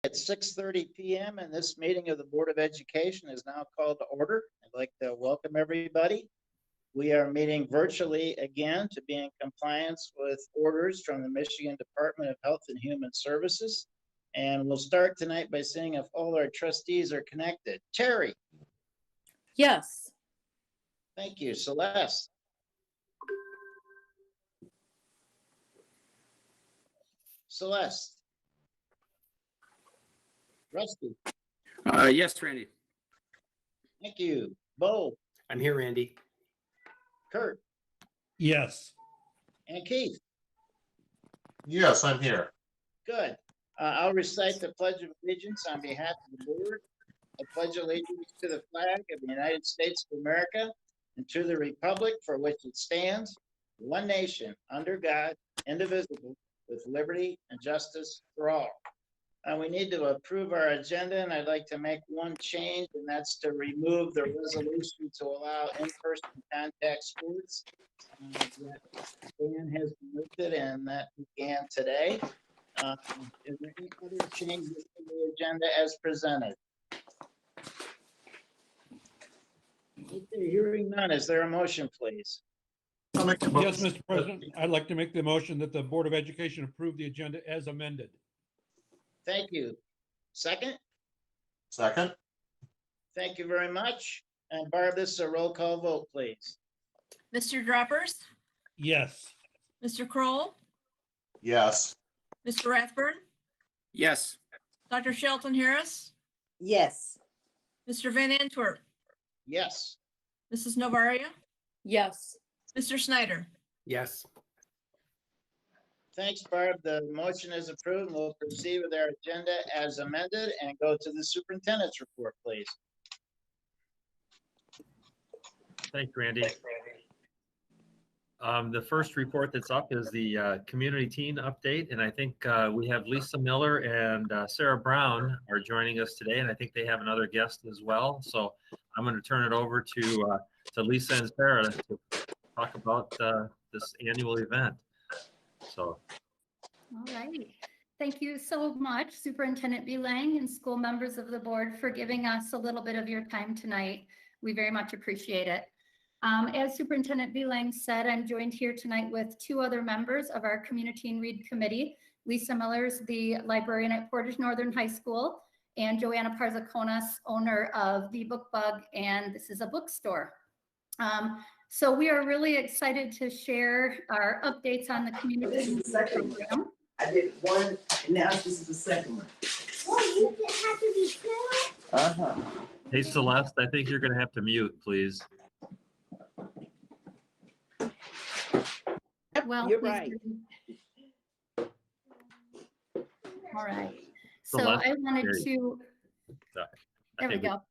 At 6:30 p.m. and this meeting of the Board of Education is now called to order. I'd like to welcome everybody. We are meeting virtually again to be in compliance with orders from the Michigan Department of Health and Human Services. And we'll start tonight by seeing if all our trustees are connected. Terry. Yes. Thank you. Celeste. Celeste. Rusty. Yes, Randy. Thank you. Bo. I'm here, Randy. Kurt. Yes. And Keith. Yes, I'm here. Good. I'll recite the Pledge of Allegiance on behalf of the board. I pledge allegiance to the flag of the United States of America and to the republic for which it stands, one nation, under God, indivisible, with liberty and justice for all. We need to approve our agenda, and I'd like to make one change, and that's to remove the resolution to allow in-person contact sports. Dan has moved it, and that began today. Is there any other changes to the agenda as presented? Okay, hearing none, is there a motion, please? Yes, Mr. President, I'd like to make the motion that the Board of Education approve the agenda as amended. Thank you. Second? Second? Thank you very much. And Barb, this is a roll call vote, please. Mr. Droppers, Yes. Mr. Kroll, Yes. Mr. Rathburn, Yes. Dr. Shelton Harris, Yes. Mr. Van Antwerp, Yes. Mrs. Novaria, Yes. Mr. Snyder. Yes. Thanks, Barb. The motion is approved. We'll proceed with our agenda as amended and go to the superintendent's report, please. Thanks, Randy. The first report that's up is the community teen update, and I think we have Lisa Miller and Sarah Brown are joining us today, and I think they have another guest as well. So I'm going to turn it over to Lisa and Sarah to talk about this annual event. So. All right. Thank you so much, Superintendent Belang and school members of the board, for giving us a little bit of your time tonight. We very much appreciate it. As Superintendent Belang said, I'm joined here tonight with two other members of our Community and Read Committee. Lisa Miller's the librarian at Portage Northern High School, and Joanna Parzaconas, owner of the Book Bug, and this is a bookstore. So we are really excited to share our updates on the community program. I did one, and now this is the second one. Oh, you didn't have to be two? Hey, Celeste, I think you're going to have to mute, please. Well, You're right. All right. So Celeste, I wanted there to, Sorry. there we go.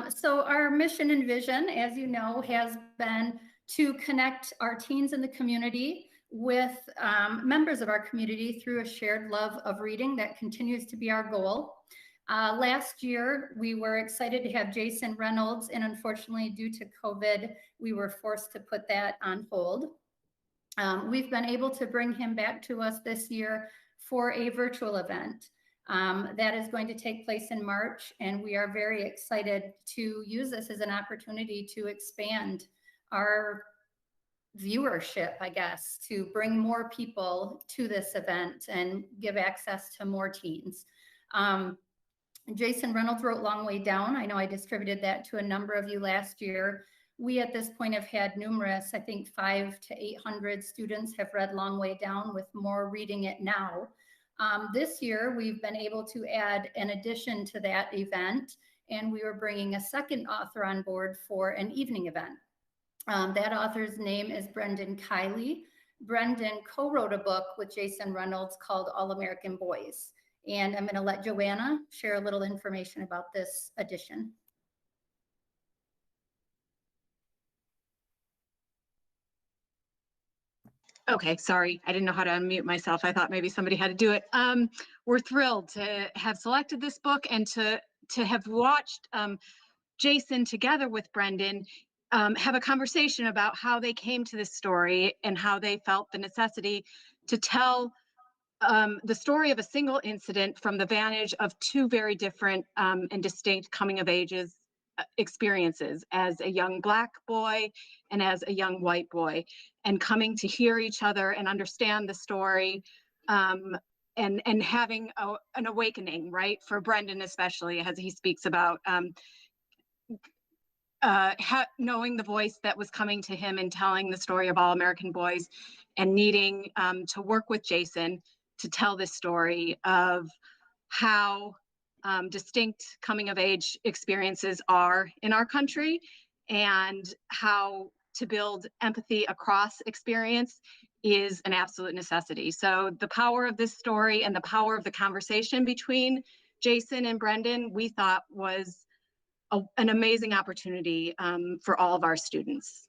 So our mission and vision, as you know, has been to connect our teens in the community with members of our community through a shared love of reading. That continues to be our goal. Last year, we were excited to have Jason Reynolds, and unfortunately, due to COVID, we were forced to put that on hold. We've been able to bring him back to us this year for a virtual event. That is going to take place in March, and we are very excited to use this as an opportunity to expand our viewership, I guess, to bring more people to this event and give access to more teens. Jason Reynolds wrote Long Way Down. I know I distributed that to a number of you last year. We at this point have had numerous, I think 500 to 800 students have read Long Way Down, with more reading it now. This year, we've been able to add an addition to that event, and we were bringing a second author on board for an evening event. That author's name is Brendan Kiley. Brendan co-wrote a book with Jason Reynolds called All American Boys. And I'm going to let Joanna share a little information about this edition. Okay, sorry, I didn't know how to unmute myself. I thought maybe somebody had to do it. We're thrilled to have selected this book and to have watched Jason together with Brendan have a conversation about how they came to this story and how they felt the necessity to tell the story of a single incident from the vantage of two very different and distinct coming of ages experiences as a young Black boy and as a young white boy, and coming to hear each other and understand the story, and having an awakening, right? For Brendan, especially, as he speaks about knowing the voice that was coming to him and telling the story of all American boys, and needing to work with Jason to tell this story of how distinct coming of age experiences are in our country, and how to build empathy across experience is an absolute necessity. So the power of this story and the power of the conversation between Jason and Brendan, we thought was an amazing opportunity for all of our students.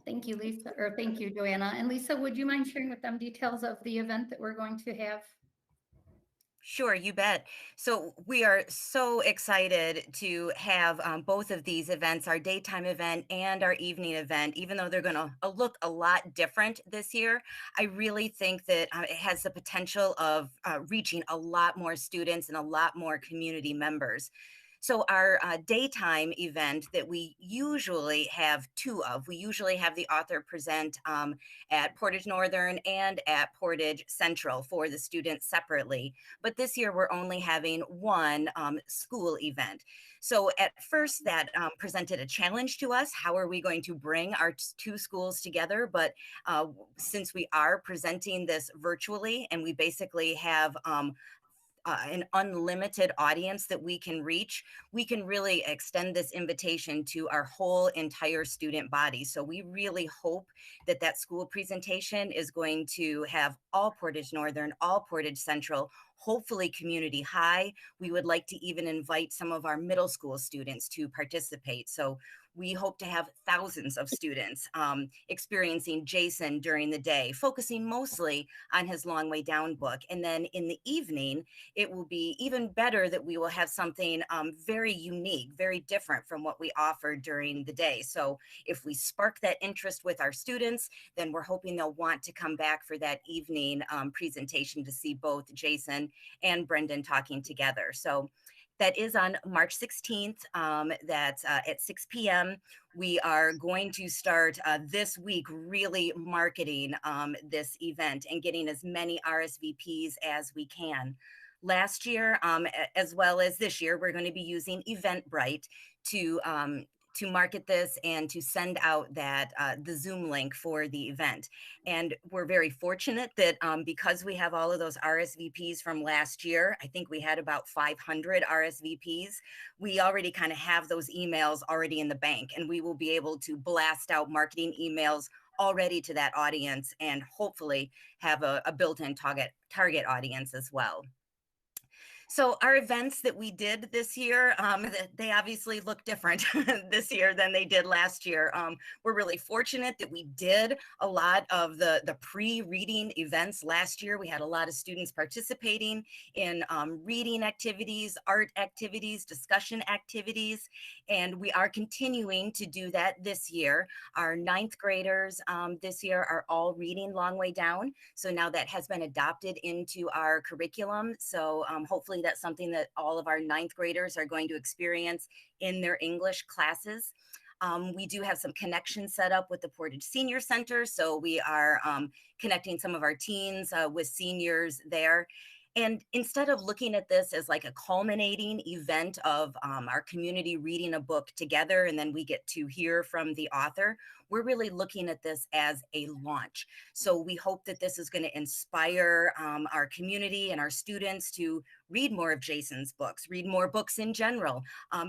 Thank you, Lisa, or thank you, Joanna. And Lisa, would you mind sharing with them details of the event that we're going to have? Sure, you bet. So we are so excited to have both of these events, our daytime event and our evening event. Even though they're going to look a lot different this year, I really think that it has the potential of reaching a lot more students and a lot more community members. So our daytime event that we usually have two of, we usually have the author present at Portage Northern and at Portage Central for the students separately. But this year we're only having one school event. So at first that presented a challenge to us. How are we going to bring our two schools together? But since we are presenting this virtually, and we basically have an unlimited audience that we can reach, we can really extend this invitation to our whole entire student body. So we really hope that that school presentation is going to have all Portage Northern, all Portage Central, hopefully community high. We would like to even invite some of our middle school students to participate. So we hope to have thousands of students experiencing Jason during the day, focusing mostly on his Long Way Down book. And then in the evening, it will be even better that we will have something very unique, very different from what we offered during the day. So if we spark that interest with our students, then we're hoping they'll want to come back for that evening presentation to see both Jason and Brendan talking together. So that is on March 16th. That's at 6 p.m. We are going to start this week really marketing this event and getting as many RSVPs as we can. Last year, as well as this year, we're going to be using Eventbrite to market this and to send out that the Zoom link for the event. And we're very fortunate that because we have all of those RSVPs from last year, I think we had about 500 RSVPs, we already kind of have those emails already in the bank, and we will be able to blast out marketing emails already to that audience and hopefully have a built-in target audience as well. So our events that we did this year, they obviously look different this year than they did last year. We're really fortunate that we did a lot of the pre-reading events last year. We had a lot of students participating in reading activities, art activities, discussion activities, and we are continuing to do that this year. Our 9th graders this year are all reading Long Way Down. So now that has been adopted into our curriculum. So hopefully that's something that all of our 9th graders are going to experience in their English classes. We do have some connections set up with the Portage Senior Center. So we are connecting some of our teens with seniors there. And instead of looking at this as like a culminating event of our community reading a book together, and then we get to hear from the author, we're really looking at this as a launch. So we hope that this is going to inspire our community and our students to read more of Jason's books, read more books in general,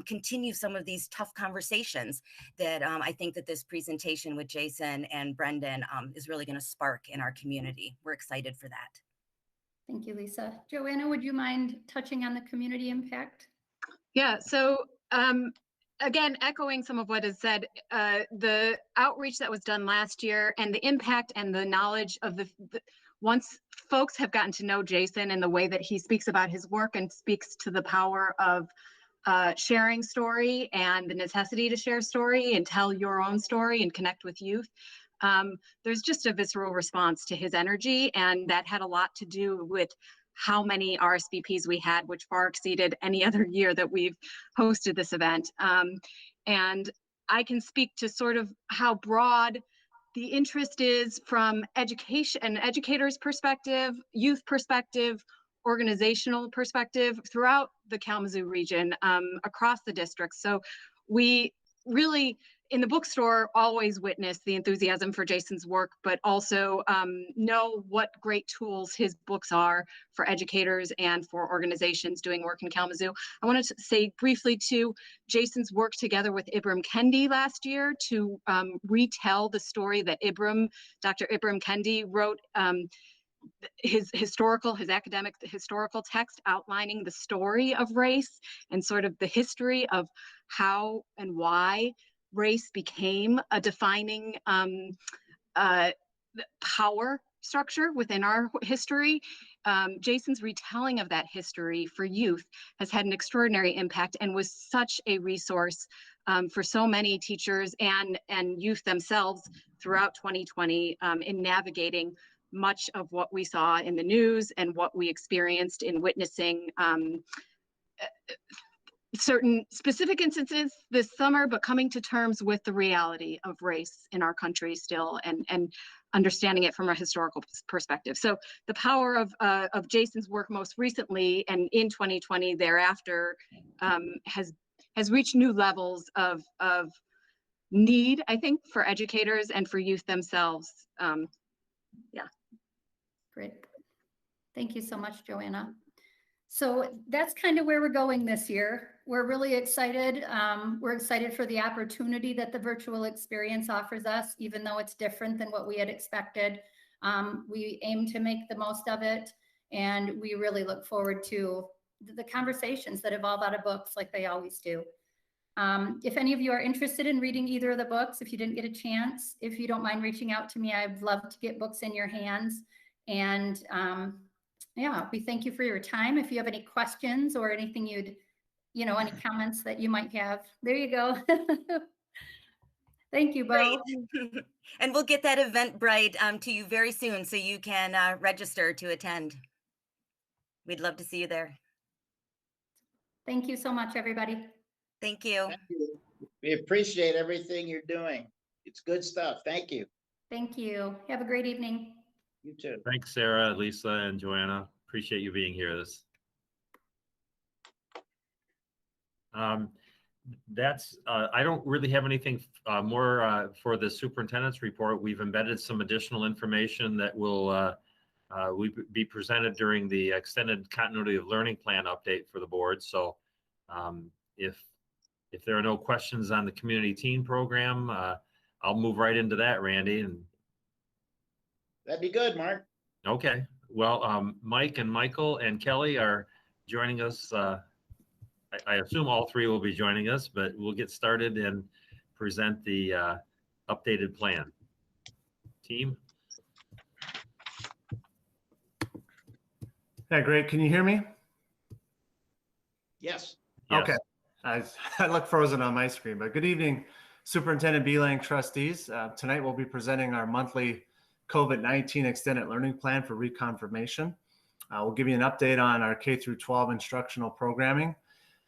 continue some of these tough conversations that I think that this presentation with Jason and Brendan is really going to spark in our community. We're excited for that. Thank you, Lisa. Joanna, would you mind touching on the community impact? Yeah, so again, echoing some of what is said, the outreach that was done last year and the impact and the knowledge of once folks have gotten to know Jason and the way that he speaks about his work and speaks to the power of sharing story and the necessity to share story and tell your own story and connect with youth, there's just a visceral response to his energy, and that had a lot to do with how many RSVPs we had, which far exceeded any other year that we've hosted this event. And I can speak to sort of how broad the interest is from an educator's perspective, youth perspective, organizational perspective throughout the Kalamazoo region, across the district. So we really, in the bookstore, always witness the enthusiasm for Jason's work, but also know what great tools his books are for educators and for organizations doing work in Kalamazoo. I wanted to say briefly too, Jason's work together with Ibram Kendi last year to retell the story that Dr. Ibram Kendi wrote, his academic historical text outlining the story of race and sort of the history of how and why race became a defining power structure within our history. Jason's retelling of that history for youth has had an extraordinary impact and was such a resource for so many teachers and youth themselves throughout 2020 in navigating much of what we saw in the news and what we experienced in witnessing certain specific instances this summer, but coming to terms with the reality of race in our country still and understanding it from a historical perspective. So the power of Jason's work most recently and in 2020 thereafter has reached new levels of need, I think, for educators and for youth themselves. Yeah. Great. Thank you so much, Joanna. So that's kind of where we're going this year. We're really excited. We're excited for the opportunity that the virtual experience offers us, even though it's different than what we had expected. We aim to make the most of it, and we really look forward to the conversations that evolve out of books like they always do. If any of you are interested in reading either of the books, if you didn't get a chance, if you don't mind reaching out to me, I'd love to get books in your hands. And yeah, we thank you for your time. If you have any questions or anything any comments that you might have, there you go. Thank you, Bo. And we'll get that Eventbrite to you very soon so you can register to attend. We'd love to see you there. Thank you so much, everybody. Thank you. Thank you. We appreciate everything you're doing. It's good stuff. Thank you. Thank you. Have a great evening. You too. Thanks, Sarah, Lisa, and Joanna. Appreciate you being here. I don't really have anything more for the superintendent's report. We've embedded some additional information that will be presented during the extended continuity of learning plan update for the board. So if there are no questions on the community teen program, I'll move right into that, Randy. And that'd be good, Mark. Okay. Well, Mike and Michael and Kelly are joining us. I assume all three will be joining us, but we'll get started and present the updated plan. Team? Yeah, great. Can you hear me? Yes. Yes. Okay. I look frozen on my screen, but good evening, Superintendent Beelang trustees. Tonight we'll be presenting our monthly COVID-19 extended learning plan for reconfirmation. We'll give you an update on our K through 12 instructional programming.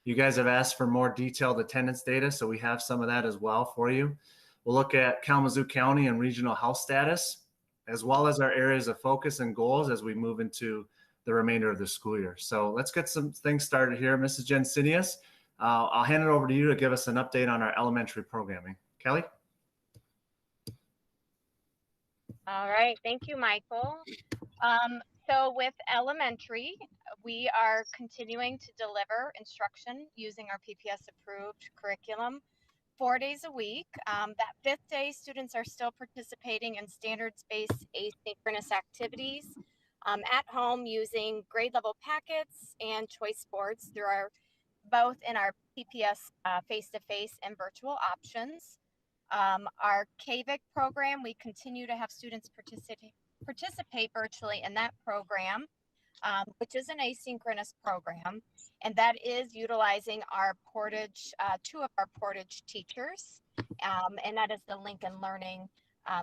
You guys have asked for more detailed attendance data, so we have some of that as well for you. We'll look at Kalamazoo County and regional health status, as well as our areas of focus and goals as we move into the remainder of the school year. So let's get some things started here. Mrs. Jensinius, I'll hand it over to you to give us an update on our elementary programming. Kelly? All right, thank you, Michael. So with elementary, we are continuing to deliver instruction using our PPS approved curriculum 4 days a week. That fifth day, students are still participating in standards-based asynchronous activities at home using grade level packets and choice boards through both in our PPS face-to-face and virtual options. Our KVIC program, we continue to have students participate virtually in that program, which is an asynchronous program, and that is utilizing our Portage, two of our Portage teachers, and that is the Lincoln Learning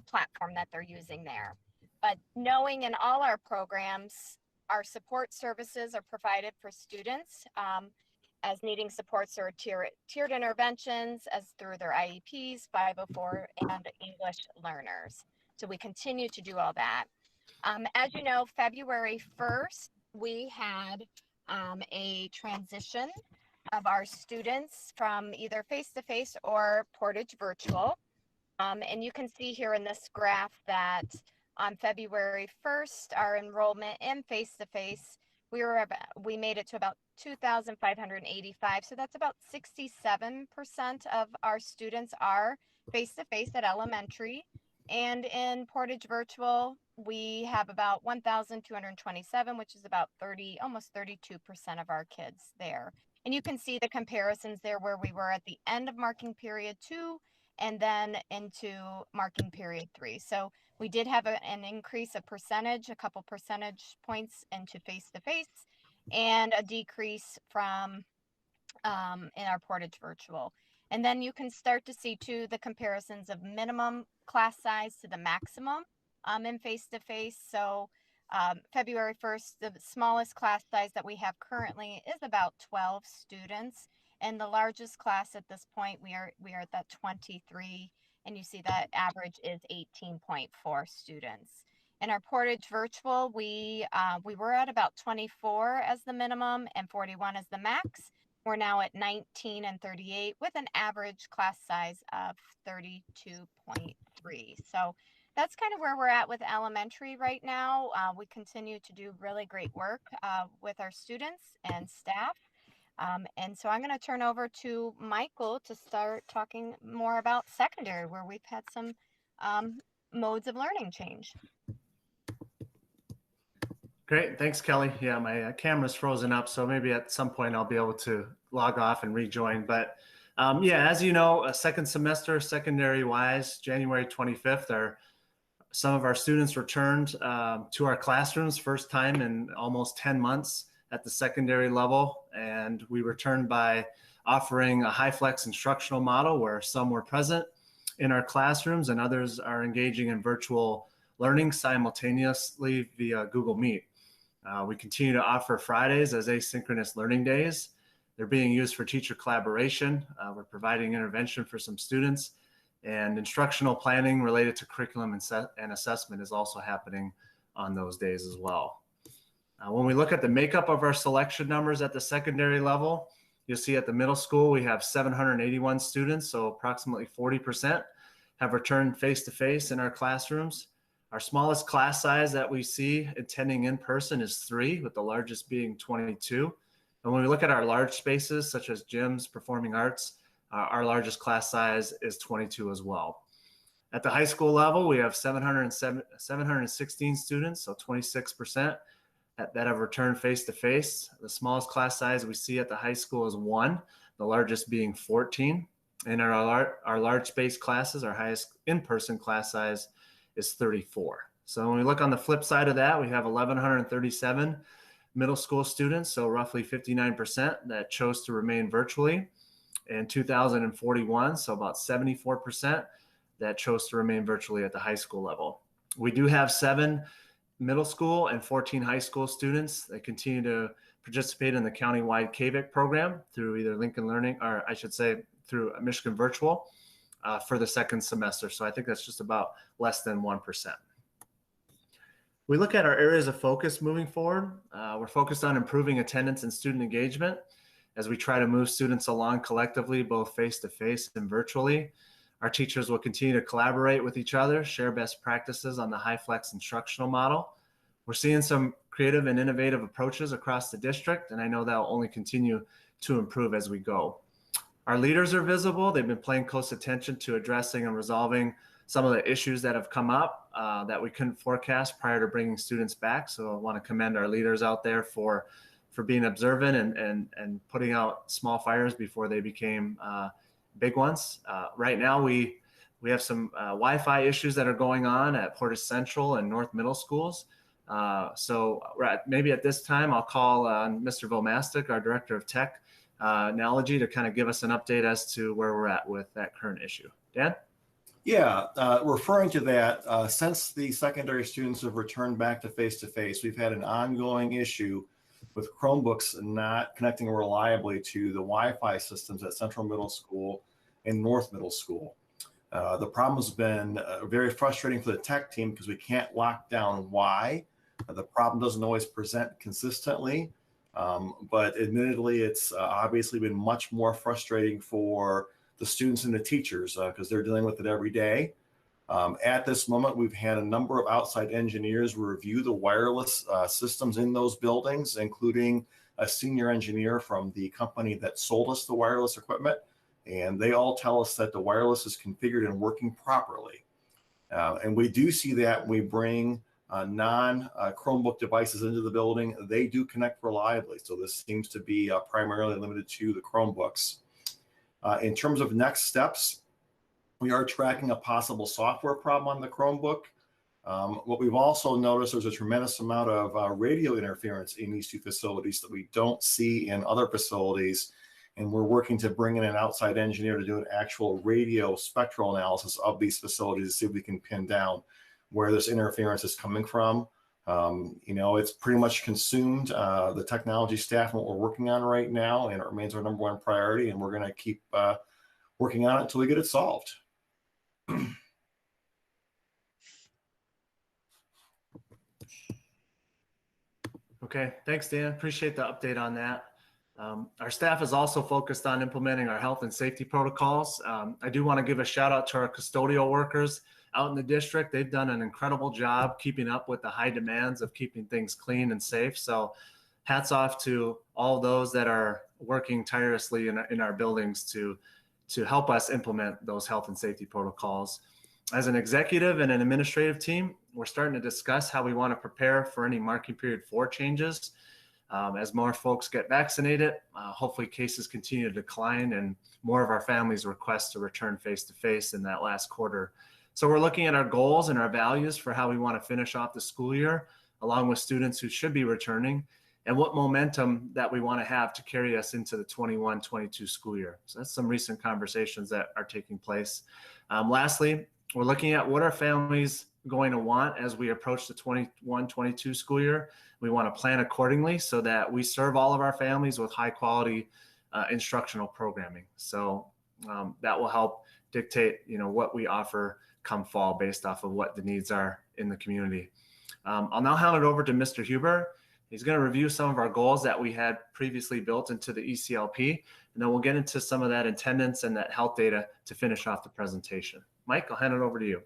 platform that they're using there. But knowing in all our programs, our support services are provided for students as needing supports or tiered interventions as through their IEPs, 504, and English learners. So we continue to do all that. As you know, February 1st, we had a transition of our students from either face-to-face or Portage virtual. And you can see here in this graph that on February 1st, our enrollment in face-to-face, we made it to about 2,585. So that's about 67% of our students are face-to-face at elementary. And in Portage virtual, we have about 1,227, which is about almost 32% of our kids there. And you can see the comparisons there where we were at the end of marking period 2 and then into marking period 3. So we did have an increase of percentage, a couple percentage points into face-to-face, and a decrease from in our Portage virtual. And then you can start to see too the comparisons of minimum class size to the maximum in face-to-face. So February 1st, the smallest class size that we have currently is about 12 students. And the largest class at this point, we are at that 23, and you see that average is 18.4 students. In our Portage virtual, we were at about 24 as the minimum and 41 as the max. We're now at 19 and 38 with an average class size of 32.3. So that's kind of where we're at with elementary right now. We continue to do really great work with our students and staff. And so I'm going to turn over to Michael to start talking more about secondary, where we've had some modes of learning change. Great, thanks, Kelly. Yeah, my camera's frozen up, so maybe at some point I'll be able to log off and rejoin. But yeah, as you know, a second semester, secondary-wise, January 25th, some of our students returned to our classrooms, first time in almost 10 months at the secondary level. And we returned by offering a high flex instructional model where some were present in our classrooms and others are engaging in virtual learning simultaneously via Google Meet. We continue to offer Fridays as asynchronous learning days. They're being used for teacher collaboration. We're providing intervention for some students, and instructional planning related to curriculum and assessment is also happening on those days as well. When we look at the makeup of our selection numbers at the secondary level, you'll see at the middle school, we have 781 students, so approximately 40% have returned face-to-face in our classrooms. Our smallest class size that we see attending in person is 3, with the largest being 22. And when we look at our large spaces, such as gyms, performing arts, our largest class size is 22 as well. At the high school level, we have 716 students, so 26%. That have returned face-to-face. The smallest class size we see at the high school is 1, the largest being 14. And our large space classes, our highest in-person class size is 34. So when we look on the flip side of that, we have 1,137 middle school students, so roughly 59% that chose to remain virtually, and 2,041, so about 74% that chose to remain virtually at the high school level. We do have 7 middle school and 14 high school students that continue to participate in the countywide KVIC program through either Lincoln Learning, or I should say through Michigan Virtual for the second semester. So I think that's just about less than 1%. We look at our areas of focus moving forward. We're focused on improving attendance and student engagement as we try to move students along collectively, both face-to-face and virtually. Our teachers will continue to collaborate with each other, share best practices on the high flex instructional model. We're seeing some creative and innovative approaches across the district, and I know that will only continue to improve as we go. Our leaders are visible. They've been paying close attention to addressing and resolving some of the issues that have come up that we couldn't forecast prior to bringing students back. So I want to commend our leaders out there for being observant and putting out small fires before they became big ones. Right now, we have some Wi-Fi issues that are going on at Portage Central and North Middle Schools. So maybe at this time, I'll call on Mr. Vomastic, our Director of Tech Technology, to kind of give us an update as to where we're at with that current issue. Dan? Yeah, referring to that, since the secondary students have returned back to face-to-face, we've had an ongoing issue with Chromebooks not connecting reliably to the Wi-Fi systems at Central Middle School and North Middle School. The problem has been very frustrating for the tech team because we can't lock down why. The problem doesn't always present consistently, but admittedly, it's obviously been much more frustrating for the students and the teachers because they're dealing with it every day. At this moment, we've had a number of outside engineers review the wireless systems in those buildings, including a senior engineer from the company that sold us the wireless equipment. And they all tell us that the wireless is configured and working properly. And we do see that when we bring non-Chromebook devices into the building, they do connect reliably. So this seems to be primarily limited to the Chromebooks. In terms of next steps, we are tracking a possible software problem on the Chromebook. What we've also noticed, there's a tremendous amount of radio interference in these two facilities that we don't see in other facilities. And we're working to bring in an outside engineer to do an actual radio spectral analysis of these facilities to see if we can pin down where this interference is coming from. You know, it's pretty much consumed the technology staff and what we're working on right now, and it remains our #1 priority, and we're going to keep working on it until we get it solved. Okay, thanks, Dan. Appreciate the update on that. Our staff is also focused on implementing our health and safety protocols. I do want to give a shout out to our custodial workers out in the district. They've done an incredible job keeping up with the high demands of keeping things clean and safe. So hats off to all those that are working tirelessly in our buildings to help us implement those health and safety protocols. As an executive and an administrative team, we're starting to discuss how we want to prepare for any marking period 4 changes. As more folks get vaccinated, hopefully cases continue to decline and more of our families request to return face-to-face in that last quarter. So we're looking at our goals and our values for how we want to finish off the school year, along with students who should be returning, and what momentum that we want to have to carry us into the 21-22 school year. So that's some recent conversations that are taking place. Lastly, we're looking at what our families going to want as we approach the 21-22 school year. We want to plan accordingly so that we serve all of our families with high quality instructional programming. So that will help dictate, you know, what we offer come fall based off of what the needs are in the community. I'll now hand it over to Mr. Huber. He's going to review some of our goals that we had previously built into the ECLP, and then we'll get into some of that attendance and that health data to finish off the presentation. Mike, I'll hand it over to you.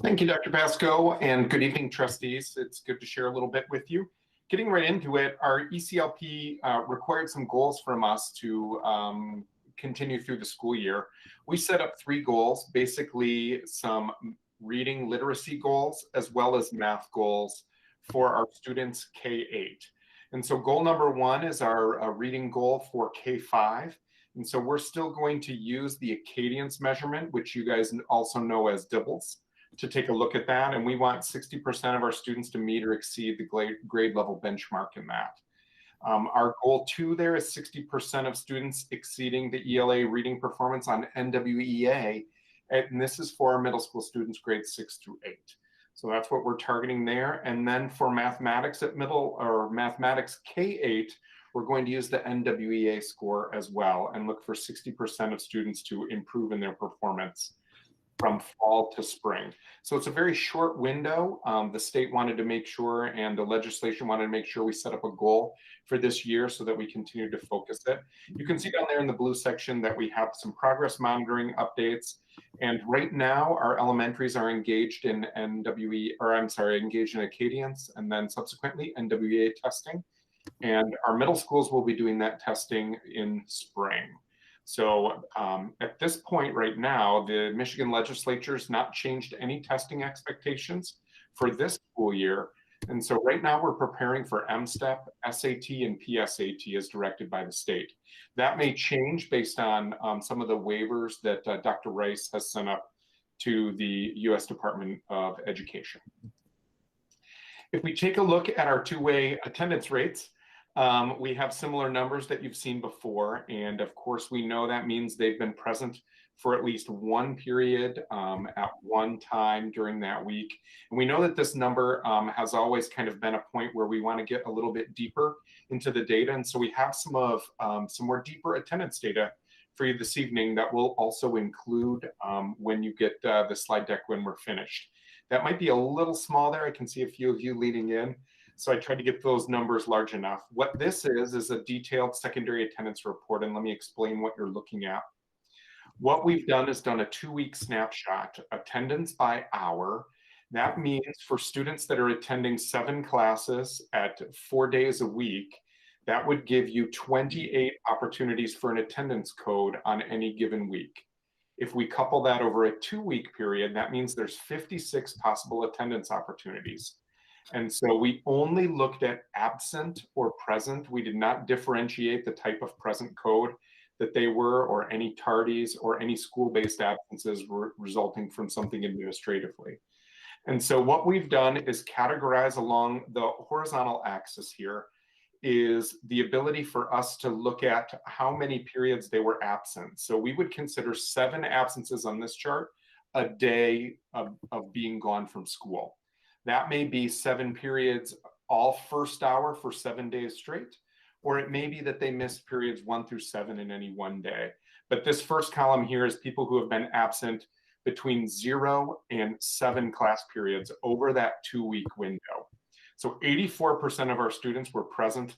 Thank you, Dr. Pasco, and good evening, trustees. It's good to share a little bit with you. Getting right into it, our ECLP required some goals from us to continue through the school year. We set up 3 goals, basically some reading literacy goals as well as math goals for our students K-8. And so goal number 1 is our reading goal for K-5. And so we're still going to use the Acadience measurement, which you guys also know as DIBELS, to take a look at that. And we want 60% of our students to meet or exceed the grade level benchmark in that. Our goal 2 there is 60% of students exceeding the ELA reading performance on NWEA. And this is for our middle school students grades 6 through 8. So that's what we're targeting there. And then for mathematics at mathematics K-8, we're going to use the NWEA score as well and look for 60% of students to improve in their performance from fall to spring. So it's a very short window. The state wanted to make sure, and the legislation wanted to make sure we set up a goal for this year so that we continue to focus it. You can see down there in the blue section that we have some progress monitoring updates. And right now our elementaries are engaged in engaged in Acadience and then subsequently NWEA testing. And our middle schools will be doing that testing in spring. So at this point right now, the Michigan legislature has not changed any testing expectations for this school year. And so right now we're preparing for MSTEP, SAT, and PSAT as directed by the state. That may change based on some of the waivers that Dr. Rice has sent up to the U.S. Department of Education. If we take a look at our two-way attendance rates, we have similar numbers that you've seen before. And of course, we know that means they've been present for at least one period at one time during that week. And we know that this number has always kind of been a point where we want to get a little bit deeper into the data. And so we have some more deeper attendance data for you this evening that we'll also include when you get the slide deck when we're finished. That might be a little small there. I can see a few of you leaning in. So I tried to get those numbers large enough. What this is a detailed secondary attendance report. And let me explain what you're looking at. What we've done is done a 2-week snapshot, attendance by hour. That means for students that are attending 7 classes at 4 days a week, that would give you 28 opportunities for an attendance code on any given week. If we couple that over a 2-week period, that means there's 56 possible attendance opportunities. And so we only looked at absent or present. We did not differentiate the type of present code that they were, or any tardies, or any school-based absences resulting from something administratively. And so what we've done is categorize along the horizontal axis here is the ability for us to look at how many periods they were absent. So we would consider 7 absences on this chart a day of being gone from school. That may be 7 periods all first hour for 7 days straight, or it may be that they missed periods 1 through 7 in any one day. But this first column here is people who have been absent between 0 and 7 class periods over that 2-week window. So 84% of our students were present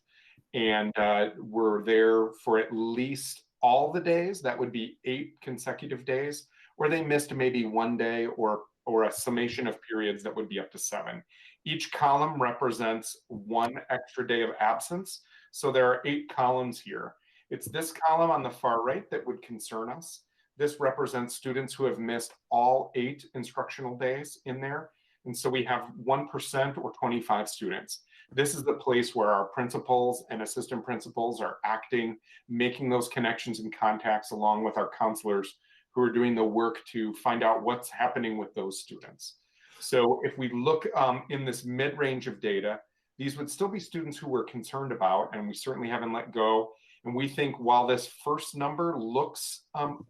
and were there for at least all the days. That would be 8 consecutive days, or they missed maybe 1 day or a summation of periods that would be up to 7. Each column represents 1 extra day of absence. So there are 8 columns here. It's this column on the far right that would concern us. This represents students who have missed all 8 instructional days in there. And so we have 1% or 25 students. This is the place where our principals and assistant principals are acting, making those connections and contacts along with our counselors who are doing the work to find out what's happening with those students. So if we look in this mid-range of data, these would still be students who we're concerned about, and we certainly haven't let go. And we think while this first number looks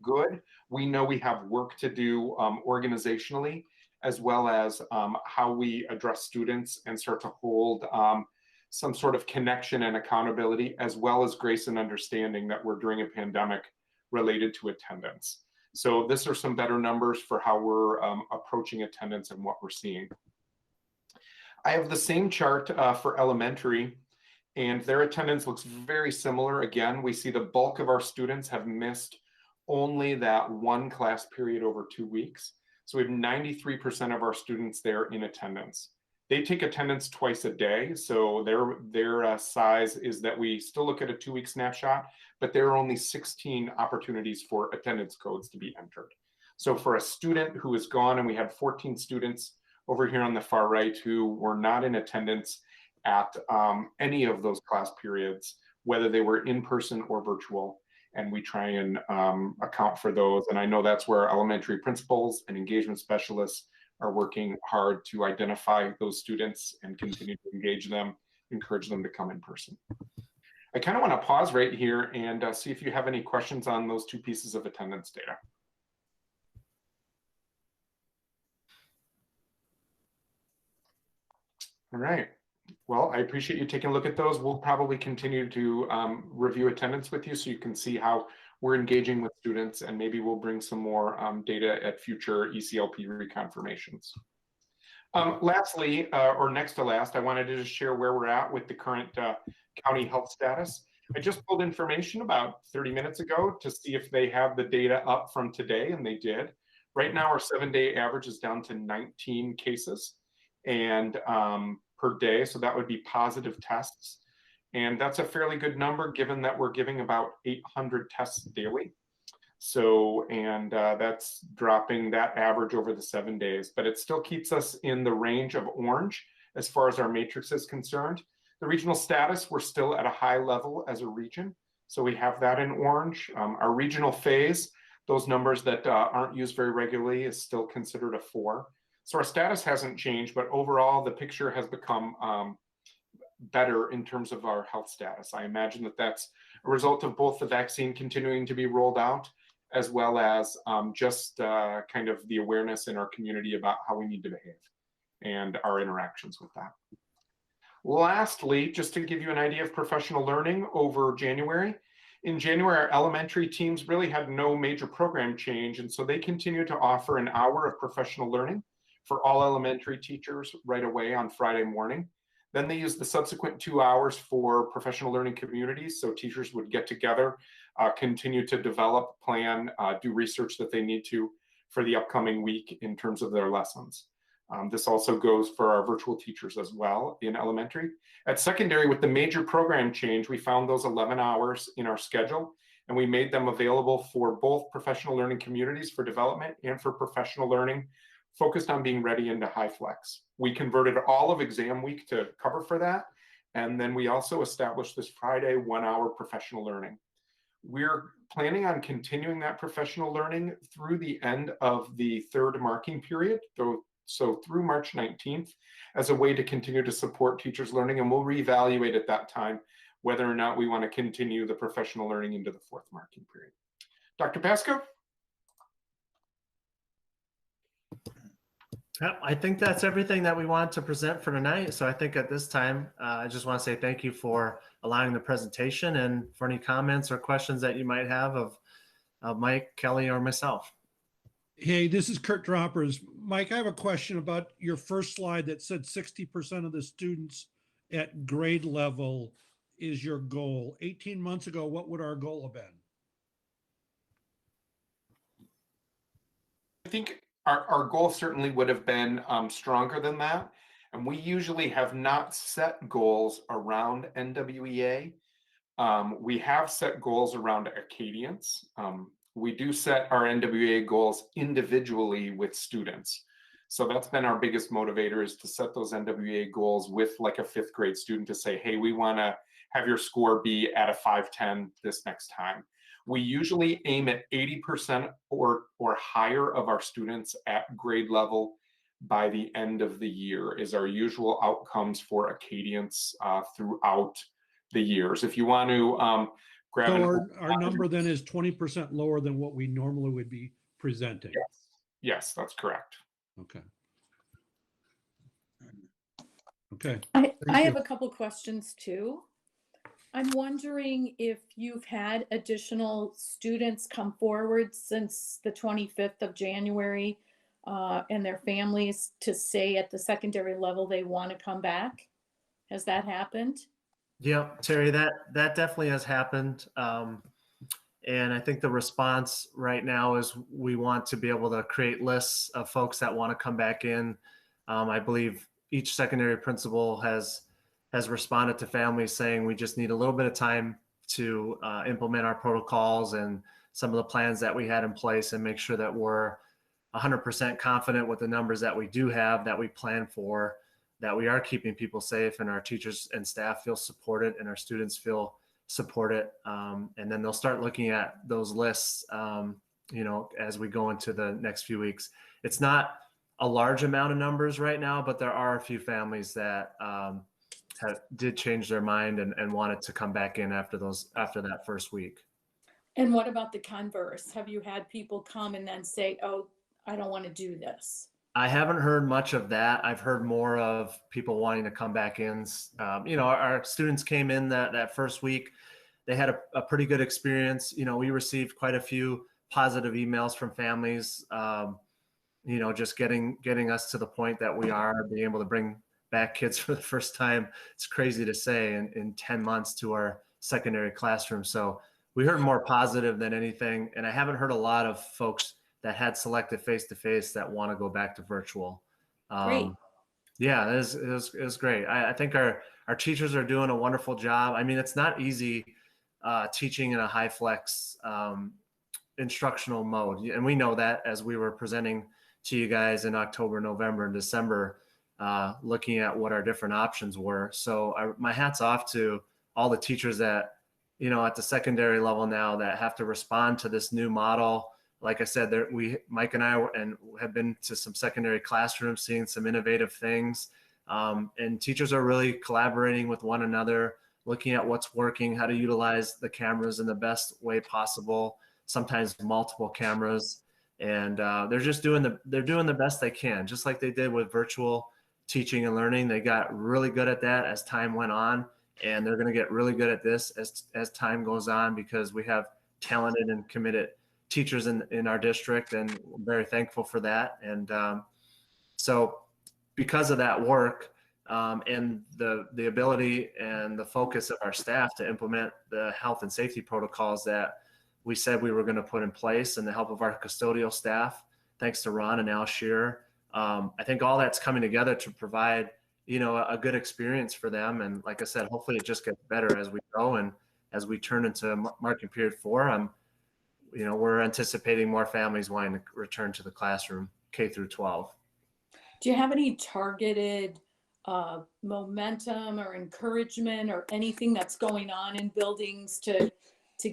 good, we know we have work to do organizationally, as well as how we address students and start to hold some sort of connection and accountability, as well as grace and understanding that we're during a pandemic related to attendance. So these are some better numbers for how we're approaching attendance and what we're seeing. I have the same chart for elementary, and their attendance looks very similar. Again, we see the bulk of our students have missed only that 1 class period over 2 weeks. So we have 93% of our students there in attendance. They take attendance twice a day. So their size is that we still look at a 2-week snapshot, but there are only 16 opportunities for attendance codes to be entered. So for a student who is gone, and we had 14 students over here on the far right who were not in attendance at any of those class periods, whether they were in person or virtual, and we try and account for those. And I know that's where elementary principals and engagement specialists are working hard to identify those students and continue to engage them, encourage them to come in person. I kind of want to pause right here and see if you have any questions on those 2 pieces of attendance data. All right. Well, I appreciate you taking a look at those. We'll probably continue to review attendance with you so you can see how we're engaging with students, and maybe we'll bring some more data at future ECLP reconfirmations. Lastly, or next to last, I wanted to just share where we're at with the current county health status. I just pulled information about 30 minutes ago to see if they have the data up from today, and they did. Right now, our 7-day average is down to 19 cases and per day, so that would be positive tests. And that's a fairly good number given that we're giving about 800 tests daily. So, and that's dropping that average over the 7 days, but it still keeps us in the range of orange as far as our matrix is concerned. The regional status, we're still at a high level as a region. So we have that in orange. Our regional phase, those numbers that aren't used very regularly, is still considered a 4. So our status hasn't changed, but overall the picture has become better in terms of our health status. I imagine that that's a result of both the vaccine continuing to be rolled out, as well as just kind of the awareness in our community about how we need to behave and our interactions with that. Lastly, just to give you an idea of professional learning over January, in January, our elementary teams really had no major program change, and so they continue to offer an hour of professional learning for all elementary teachers right away on Friday morning. Then they use the subsequent 2 hours for professional learning communities, so teachers would get together, continue to develop, plan, do research that they need to for the upcoming week in terms of their lessons. This also goes for our virtual teachers as well in elementary. At secondary, with the major program change, we found those 11 hours in our schedule, and we made them available for both professional learning communities for development and for professional learning focused on being ready into high flex. We converted all of exam week to cover for that, and then we also established this Friday 1 hour professional learning. We're planning on continuing that professional learning through the end of the third marking period, so through March 19th, as a way to continue to support teachers' learning, and we'll reevaluate at that time whether or not we want to continue the professional learning into the fourth marking period. Dr. Pasco? Yeah, I think that's everything that we want to present for tonight. So I think at this time, I just want to say thank you for allowing the presentation and for any comments or questions that you might have of Mike, Kelly, or myself. Hey, this is Kurt Droppers. Mike, I have a question about your first slide that said 60% of the students at grade level is your goal. 18 months ago, what would our goal have been? I think our goal certainly would have been stronger than that. And we usually have not set goals around NWEA. We have set goals around Acadians. We do set our NWEA goals individually with students. So that's been our biggest motivator, is to set those NWEA goals with like a fifth grade student to say, hey, we want to have your score be at a 510 this next time. We usually aim at 80% or higher of our students at grade level by the end of the year is our usual outcomes for Acadians throughout the years. If you want to grab So our number then is 20% lower than what we normally would be presenting. Yes, that's correct. Okay. Okay. I have a couple questions too. I'm wondering if you've had additional students come forward since the 25th of January and their families to say at the secondary level they want to come back. Has that happened? Yeah, Terry, that definitely has happened. And I think the response right now is we want to be able to create lists of folks that want to come back in. I believe each secondary principal has responded to families saying we just need a little bit of time to implement our protocols and some of the plans that we had in place and make sure that we're 100% confident with the numbers that we do have, that we plan for, that we are keeping people safe and our teachers and staff feel supported and our students feel supported. And then they'll start looking at those lists, as we go into the next few weeks. It's not a large amount of numbers right now, but there are a few families that did change their mind and wanted to come back in after that first week. And what about the converse? Have you had people come and then say, oh, I don't want to do this? I haven't heard much of that. I've heard more of people wanting to come back in. Our students came in that first week. They had a pretty good experience. We received quite a few positive emails from families, just getting us to the point that we are being able to bring back kids for the first time. It's crazy to say in 10 months to our secondary classroom. So we heard more positive than anything. And I haven't heard a lot of folks that had selected face-to-face that want to go back to virtual. Great. Yeah, it was great. I think our teachers are doing a wonderful job. I mean, it's not easy teaching in a high flex instructional mode. And we know that as we were presenting to you guys in October, November, and December, looking at what our different options were. So my hat's off to all the teachers that, at the secondary level now that have to respond to this new model. Like I said, Mike and I have been to some secondary classrooms, seeing some innovative things. And teachers are really collaborating with one another, looking at what's working, how to utilize the cameras in the best way possible. sometimes multiple cameras, and they're just doing the best they can, just like they did with virtual teaching and learning. They got really good at that as time went on, and they're going to get really good at this as time goes on, because we have talented and committed teachers in our district, and we're very thankful for that. And so because of that work, and the ability and the focus of our staff to implement the health and safety protocols that we said we were going to put in place, and the help of our custodial staff, thanks to Ron and Al Shearer, I think all that's coming together to provide, a good experience for them. And like I said, hopefully it just gets better as we go, and as we turn into marking period 4. We're anticipating more families wanting to return to the classroom, K through 12. Do you have any targeted momentum or encouragement or anything that's going on in buildings to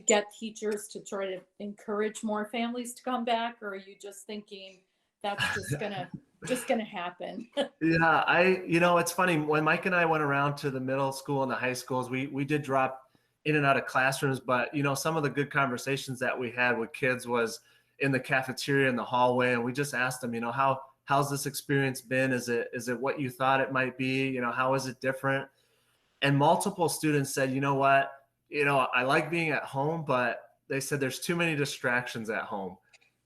get teachers to try to encourage more families to come back? Or are you just thinking that's just gonna happen? Yeah, it's funny, when Mike and I went around to the middle school and the high schools, we did drop in and out of classrooms, but some of the good conversations that we had with kids was in the cafeteria, in the hallway, and we just asked them, how's this experience been? Is it what you thought it might be? How is it different? And multiple students said, you know what, I like being at home, but they said there's too many distractions at home.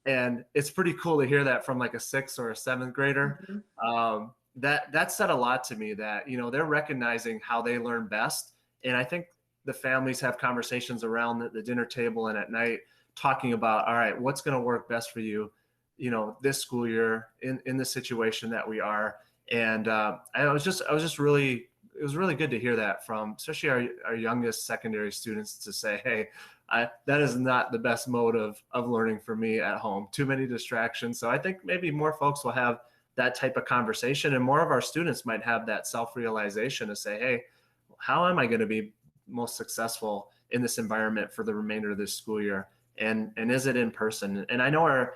And it's pretty cool to hear that from like a 6th or a 7th grader. Mm-hmm. That said a lot to me, that, they're recognizing how they learn best. And I think the families have conversations around the dinner table and at night, talking about, all right, what's going to work best for you, this school year in the situation that we are. And it was really good to hear that from, especially our youngest secondary students, to say, hey, that is not the best mode of learning for me at home. Too many distractions. So I think maybe more folks will have that type of conversation, and more of our students might have that self-realization to say, hey, how am I going to be most successful in this environment for the remainder of this school year? And is it in person? And I know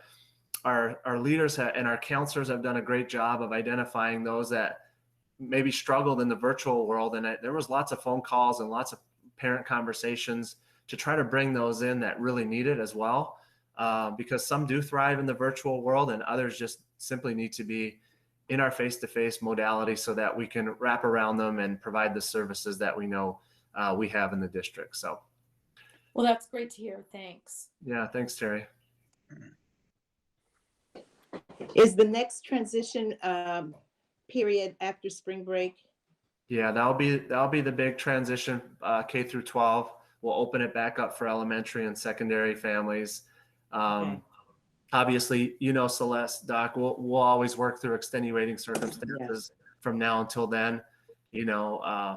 our leaders and our counselors have done a great job of identifying those that maybe struggled in the virtual world. And there was lots of phone calls and lots of parent conversations to try to bring those in that really need it as well. Because some do thrive in the virtual world, and others just simply need to be in our face-to-face modality so that we can wrap around them and provide the services that we know we have in the district. So. Well, that's great to hear. Thanks. Yeah, thanks, Terry. Is the next transition period after spring break? Yeah, that'll be the big transition. K through 12. We'll open it back up for elementary and secondary families. Okay. Obviously, Celeste, Doc, we'll always work through extenuating circumstances from now until then.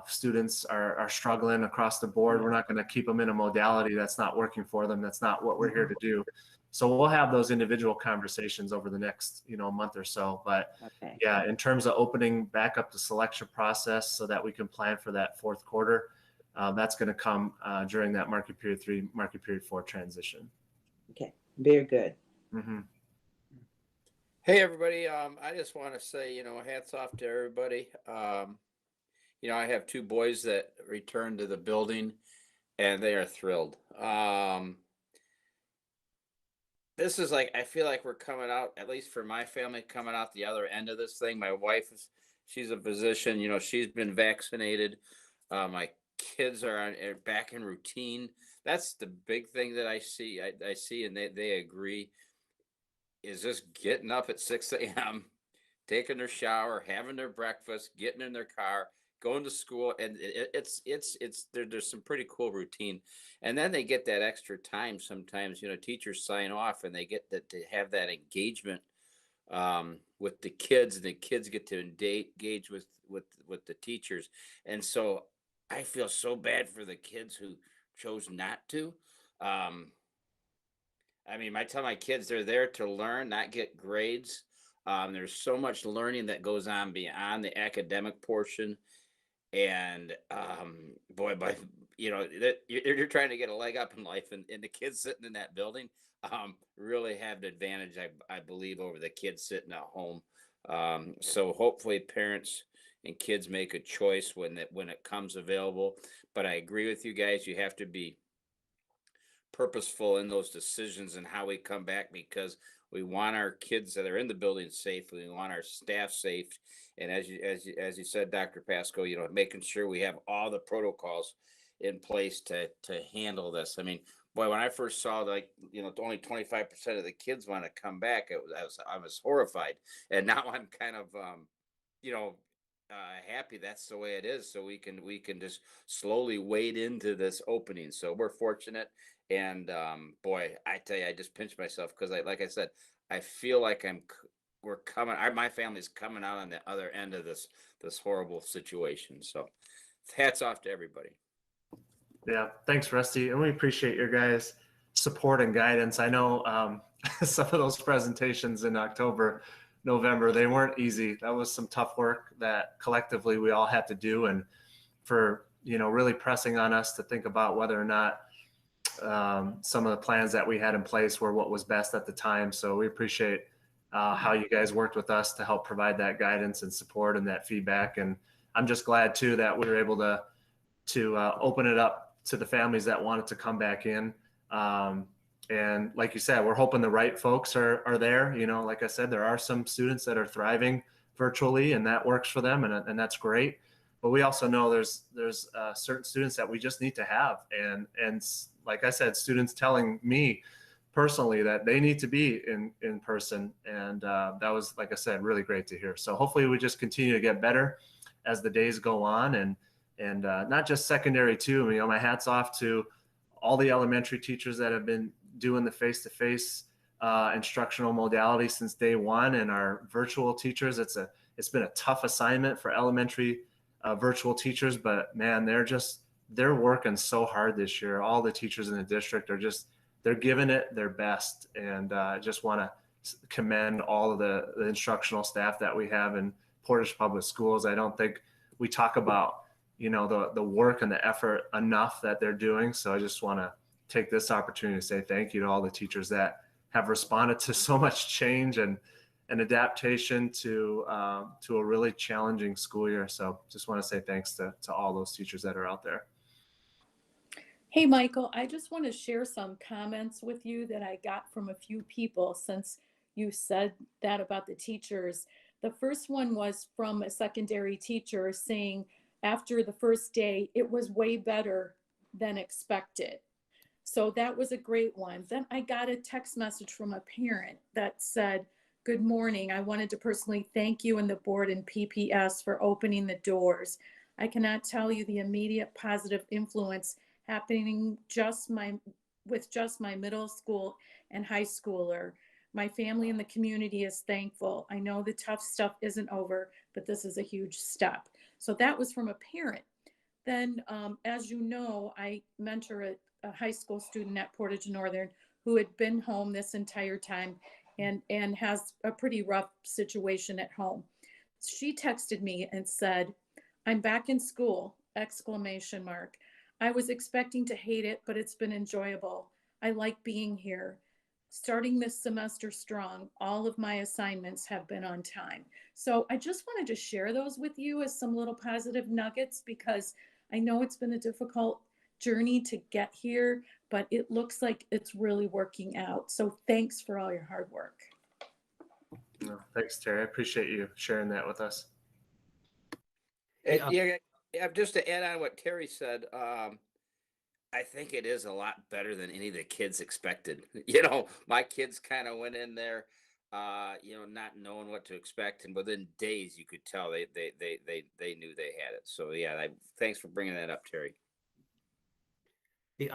Students are struggling across the board. We're not going to keep them in a modality that's not working for them. That's not what we're here to do. So we'll have those individual conversations over the next, month or so. But yeah, in terms of opening back up the selection process so that we can plan for that 4th quarter, that's going to come during that market period 3, market period 4 transition. Okay, very good. Mm-hmm. Hey, everybody. I just want to say, hats off to everybody. I have 2 boys that returned to the building, and they are thrilled. This is I feel like we're coming out, at least for my family, coming out the other end of this thing. My wife she's a physician, she's been vaccinated. My kids are back in routine. That's the big thing that I see. I see, and they agree, is just getting up at 6 a.m., taking their shower, having their breakfast, getting in their car, going to school, and there's some pretty cool routine. And then they get that extra time sometimes. Teachers sign off, and they get to have that engagement with the kids, and the kids get to engage with the teachers. And so I feel so bad for the kids who chose not to. I tell my kids they're there to learn, not get grades. There's so much learning that goes on beyond the academic portion. And boy, you're trying to get a leg up in life, and the kids sitting in that building really have the advantage, I believe, over the kids sitting at home. So hopefully parents and kids make a choice when it comes available. But I agree with you guys. You have to be purposeful in those decisions and how we come back, because we want our kids that are in the building safe. We want our staff safe. And as you said, Dr. Pasco, you know, making sure we have all the protocols in place to handle this. I mean, boy, when I first saw, like, you know, only 25% of the kids want to come back, I was horrified. And now I'm kind of, you know, happy that's the way it is. So we can just slowly wade into this opening. So we're fortunate. And boy, I tell you, I just pinched myself because like I said, I feel like we're coming. My family's coming out on the other end of this horrible situation. So hats off to everybody. Yeah, thanks, Rusty. And we appreciate your guys' support and guidance. I know some of those presentations in October, November, they weren't easy. That was some tough work that collectively we all had to do. And for, you know, really pressing on us to think about whether or not some of the plans that we had in place were what was best at the time. So we appreciate how you guys worked with us to help provide that guidance and support and that feedback. And I'm just glad too that we were able to open it up to the families that wanted to come back in. And like you said, we're hoping the right folks are there. You know, like I said, there are some students that are thriving virtually and that works for them, and that's great. But we also know there's certain students that we just need to have. And like I said, students telling me personally that they need to be in person. And that was, like I said, really great to hear. So hopefully we just continue to get better as the days go on, and not just secondary too. You know, my hat's off to all the elementary teachers that have been doing the face-to-face instructional modality since day one, and our virtual teachers. It's been a tough assignment for elementary virtual teachers, but man, they're working so hard this year. All the teachers in the district they're giving it their best. And I just want to commend all of the instructional staff that we have in Portage Public Schools. I don't think we talk about, you know, the work and the effort enough that they're doing. So I just want to take this opportunity to say thank you to all the teachers that have responded to so much change and adaptation to a really challenging school year. So just want to say thanks to all those teachers that are out there. Hey, Michael, I just want to share some comments with you that I got from a few people since you said that about the teachers. The first one was from a secondary teacher saying after the first day, it was way better than expected. So that was a great one. Then I got a text message from a parent that said, "Good morning. I wanted to personally thank you and the board and PPS for opening the doors. I cannot tell you the immediate positive influence happening with just my middle school and high schooler. My family and the community is thankful. I know the tough stuff isn't over, but this is a huge step." So that was from a parent. Then, as you know, I mentor a high school student at Portage Northern who had been home this entire time and has a pretty rough situation at home. She texted me and said, "I'm back in school, !" I was expecting to hate it, but it's been enjoyable. I like being here. Starting this semester strong, all of my assignments have been on time. So I just wanted to share those with you as some little positive nuggets, because I know it's been a difficult journey to get here, but it looks like it's really working out. So thanks for all your hard work. No, thanks, Terry. I appreciate you sharing that with us. Yeah, just to add on what Terry said, I think it is a lot better than any of the kids expected. You know, my kids kind of went in there, you know, not knowing what to expect, and within days you could tell they knew they had it. So yeah, thanks for bringing that up, Terry. Hey,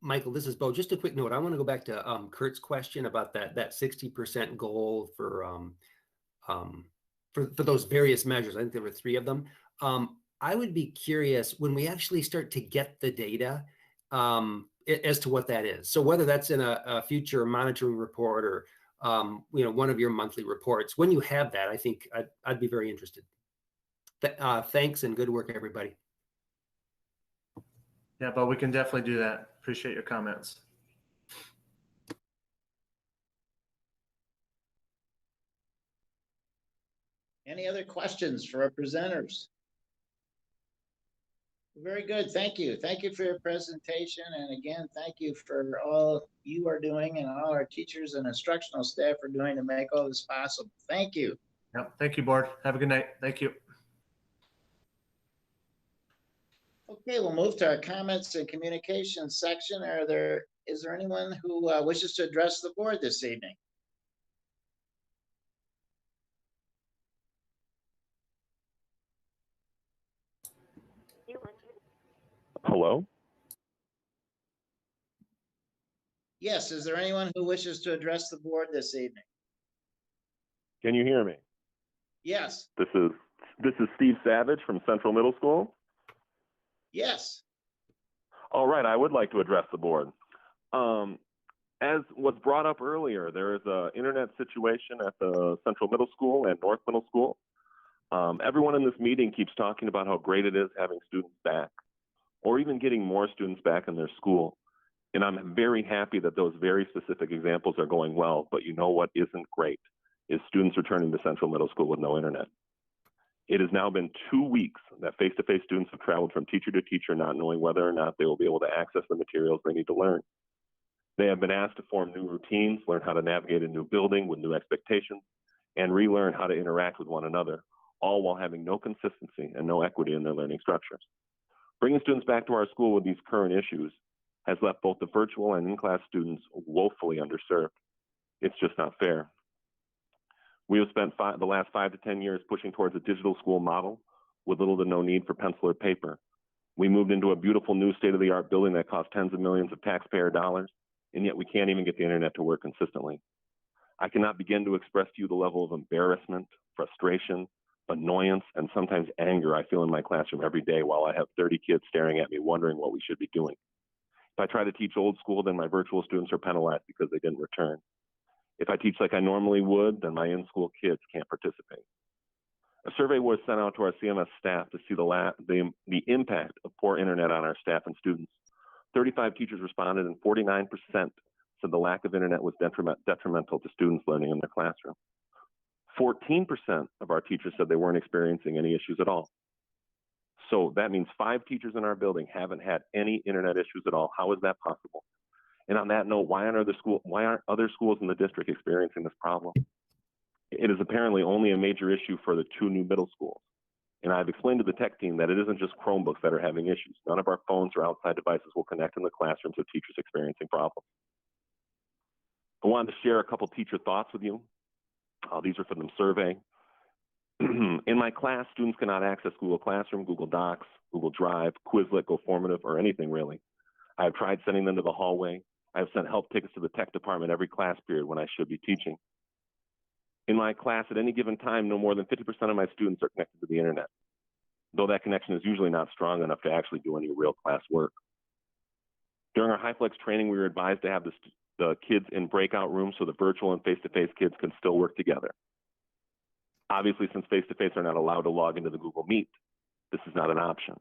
Michael, this is Bo. Just a quick note. I want to go back to Kurt's question about that 60% goal for those various measures. I think there were 3 of them. I would be curious when we actually start to get the data as to what that is. So whether that's in a future monitoring report or you know, one of your monthly reports, when you have that, I think I'd be very interested. Thanks and good work, everybody. Yeah, but we can definitely do that. Appreciate your comments. Any other questions for our presenters? Very good. Thank you. Thank you for your presentation. And again, thank you for all you are doing and all our teachers and instructional staff are doing to make all this possible. Thank you. Yep. Thank you, board. Have a good night. Thank you. Okay, we'll move to our comments and communications section. Is there anyone who wishes to address the board this evening? Hello? Yes, is there anyone who wishes to address the board this evening? Can you hear me? Yes. This is Steve Savage from Central Middle School. Yes. All right, I would like to address the board. As was brought up earlier, there is an internet situation at the Central Middle School and North Middle School. Everyone in this meeting keeps talking about how great it is having students back, or even getting more students back in their school. And I'm very happy that those very specific examples are going well, but you know what isn't great is students returning to Central Middle School with no internet. It has now been 2 weeks that face-to-face students have traveled from teacher to teacher, not knowing whether or not they will be able to access the materials they need to learn. They have been asked to form new routines, learn how to navigate a new building with new expectations, and relearn how to interact with one another, all while having no consistency and no equity in their learning structures. Bringing students back to our school with these current issues has left both the virtual and in-class students woefully underserved. It's just not fair. We have spent the last 5 to 10 years pushing towards a digital school model with little to no need for pencil or paper. We moved into a beautiful new state-of-the-art building that cost tens of millions of taxpayer dollars, and yet we can't even get the internet to work consistently. I cannot begin to express to you the level of embarrassment, frustration, annoyance, and sometimes anger I feel in my classroom every day while I have 30 kids staring at me wondering what we should be doing. If I try to teach old school, then my virtual students are penalized because they didn't return. If I teach like I normally would, then my in-school kids can't participate. A survey was sent out to our CMS staff to see the impact of poor internet on our staff and students. 35 teachers responded, and 49% said the lack of internet was detrimental to students learning in their classroom. 14% of our teachers said they weren't experiencing any issues at all. So that means 5 teachers in our building haven't had any internet issues at all. How is that possible? And on that note, why aren't other schools in the district experiencing this problem? It is apparently only a major issue for the 2 new middle schools. And I've explained to the tech team that it isn't just Chromebooks that are having issues. None of our phones or outside devices will connect in the classrooms of teachers experiencing problems. I wanted to share a couple teacher thoughts with you. These are from the survey. In my class, students cannot access Google Classroom, Google Docs, Google Drive, Quizlet, GoFormative, or anything really. I have tried sending them to the hallway. I have sent help tickets to the tech department every class period when I should be teaching. In my class, at any given time, no more than 50% of my students are connected to the internet, though that connection is usually not strong enough to actually do any real class work. During our HighFlex training, we were advised to have the kids in breakout rooms so the virtual and face-to-face kids can still work together. Obviously, since face-to-face are not allowed to log into the Google Meet, this is not an option.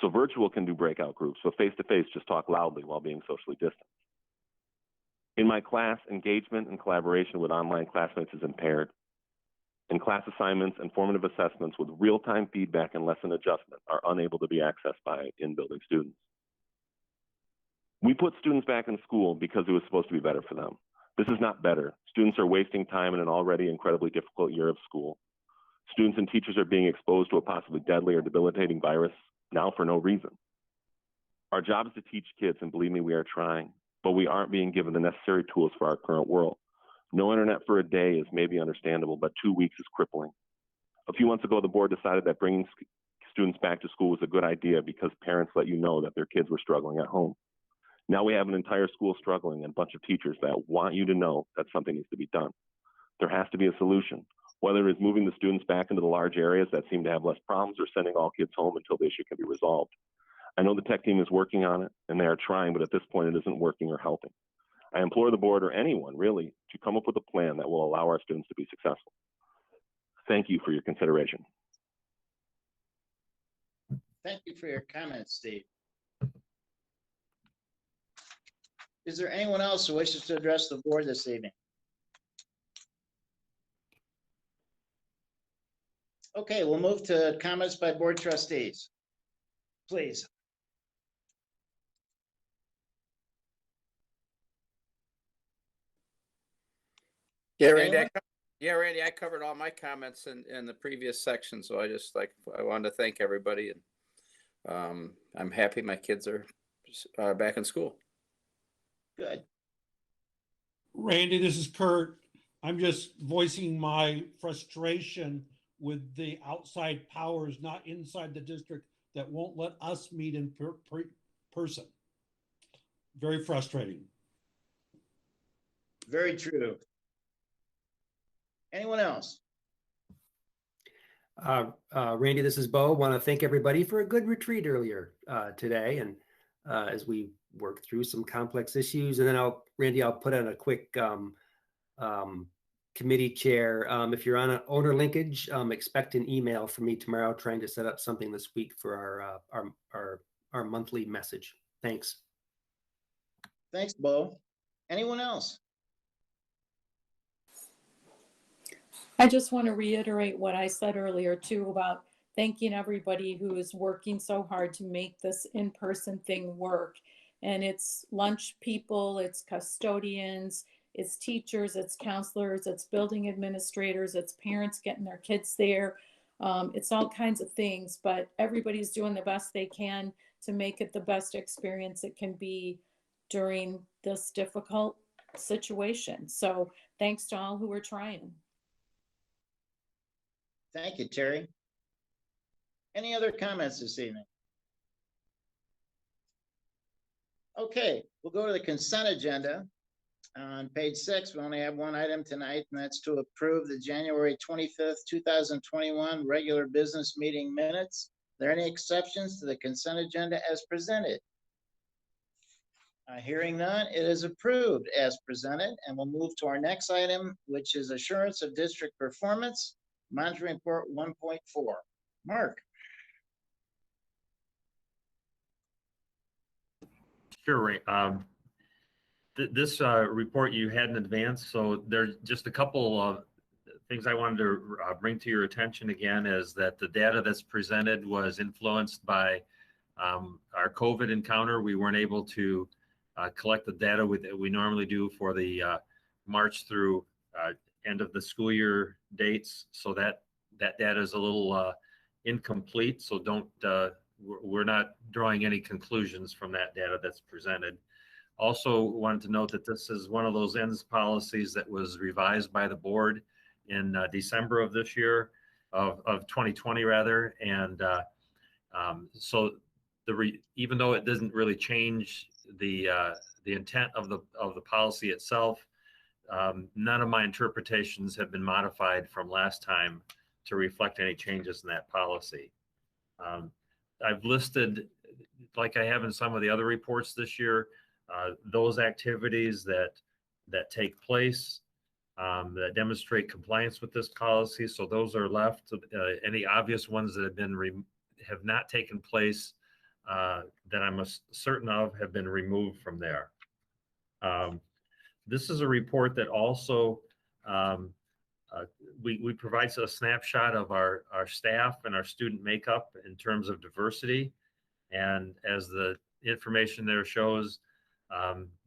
So virtual can do breakout groups, so face-to-face just talk loudly while being socially distant. In my class, engagement and collaboration with online classmates is impaired. And class assignments and formative assessments with real-time feedback and lesson adjustment are unable to be accessed by in-building students. We put students back in school because it was supposed to be better for them. This is not better. Students are wasting time in an already incredibly difficult year of school. Students and teachers are being exposed to a possibly deadly or debilitating virus now for no reason. Our job is to teach kids, and believe me, we are trying, but we aren't being given the necessary tools for our current world. No internet for a day is maybe understandable, but 2 weeks is crippling. A few months ago, the board decided that bringing students back to school was a good idea because parents let you know that their kids were struggling at home. Now we have an entire school struggling and a bunch of teachers that want you to know that something needs to be done. There has to be a solution, whether it's moving the students back into the large areas that seem to have less problems or sending all kids home until the issue can be resolved. I know the tech team is working on it and they are trying, but at this point it isn't working or helping. I implore the board or anyone really to come up with a plan that will allow our students to be successful. Thank you for your consideration. Thank you for your comments, Steve. Is there anyone else who wishes to address the board this evening? Okay, we'll move to comments by board trustees. please. Yeah, Randy, Anyone? Randy, I covered all my comments in the previous section, so I wanted to thank everybody, and I'm happy my kids are back in school. Good. Randy, this is Kurt. I'm just voicing my frustration with the outside powers not inside the district that won't let us meet in person. Very frustrating. Very true. Anyone else? Randy, this is Bo. Want to thank everybody for a good retreat earlier today, and as we work through some complex issues. And then Randy, I'll put on a quick committee chair. If you're on an owner linkage, expect an email from me tomorrow trying to set up something this week for our monthly message. Thanks. Thanks, Bo. Anyone else? I just want to reiterate what I said earlier too about thanking everybody who is working so hard to make this in-person thing work. And it's lunch people, it's custodians, it's teachers, it's counselors, it's building administrators, it's parents getting their kids there. It's all kinds of things, but everybody's doing the best they can to make it the best experience it can be during this difficult situation. So thanks to all who are trying. Thank you, Terry. Any other comments this evening? Okay, we'll go to the consent agenda. On page 6, we only have one item tonight, and that's to approve the January 25th, 2021 regular business meeting minutes. Are there any exceptions to the consent agenda as presented? Hearing none, it is approved as presented, and we'll move to our next item, which is assurance of district performance, monitoring report 1.4. Mark. Sure, Ray. This report you had in advance, so there's just a couple of things I wanted to bring to your attention again, is that the data that's presented was influenced by our COVID encounter. We weren't able to collect the data that we normally do for the March through end of the school year dates, so that data is a little incomplete, so we're not drawing any conclusions from that data that's presented. Also wanted to note that this is one of those ends policies that was revised by the board in December of this year, of 2020 rather. And so even though it doesn't really change the intent of the policy itself, none of my interpretations have been modified from last time to reflect any changes in that policy. I've listed, like I have in some of the other reports this year, those activities that take place that demonstrate compliance with this policy. So those are left. Any obvious ones that have not taken place that I'm certain of have been removed from there. This is a report that also we provide a snapshot of our staff and our student makeup in terms of diversity. And as the information there shows,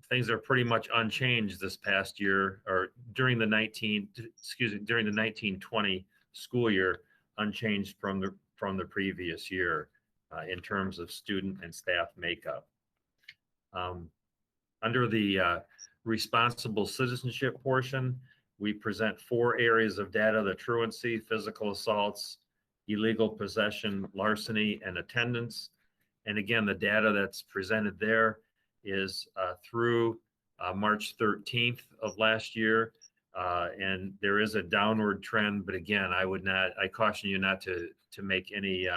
things are pretty much unchanged this past year, or during the 1920 school year, unchanged from the previous year in terms of student and staff makeup. Under the responsible citizenship portion, we present 4 areas of data: the truancy, physical assaults, illegal possession, larceny, and attendance. And again, the data that's presented there is through March 13th of last year. And there is a downward trend, but again, I caution you not to make any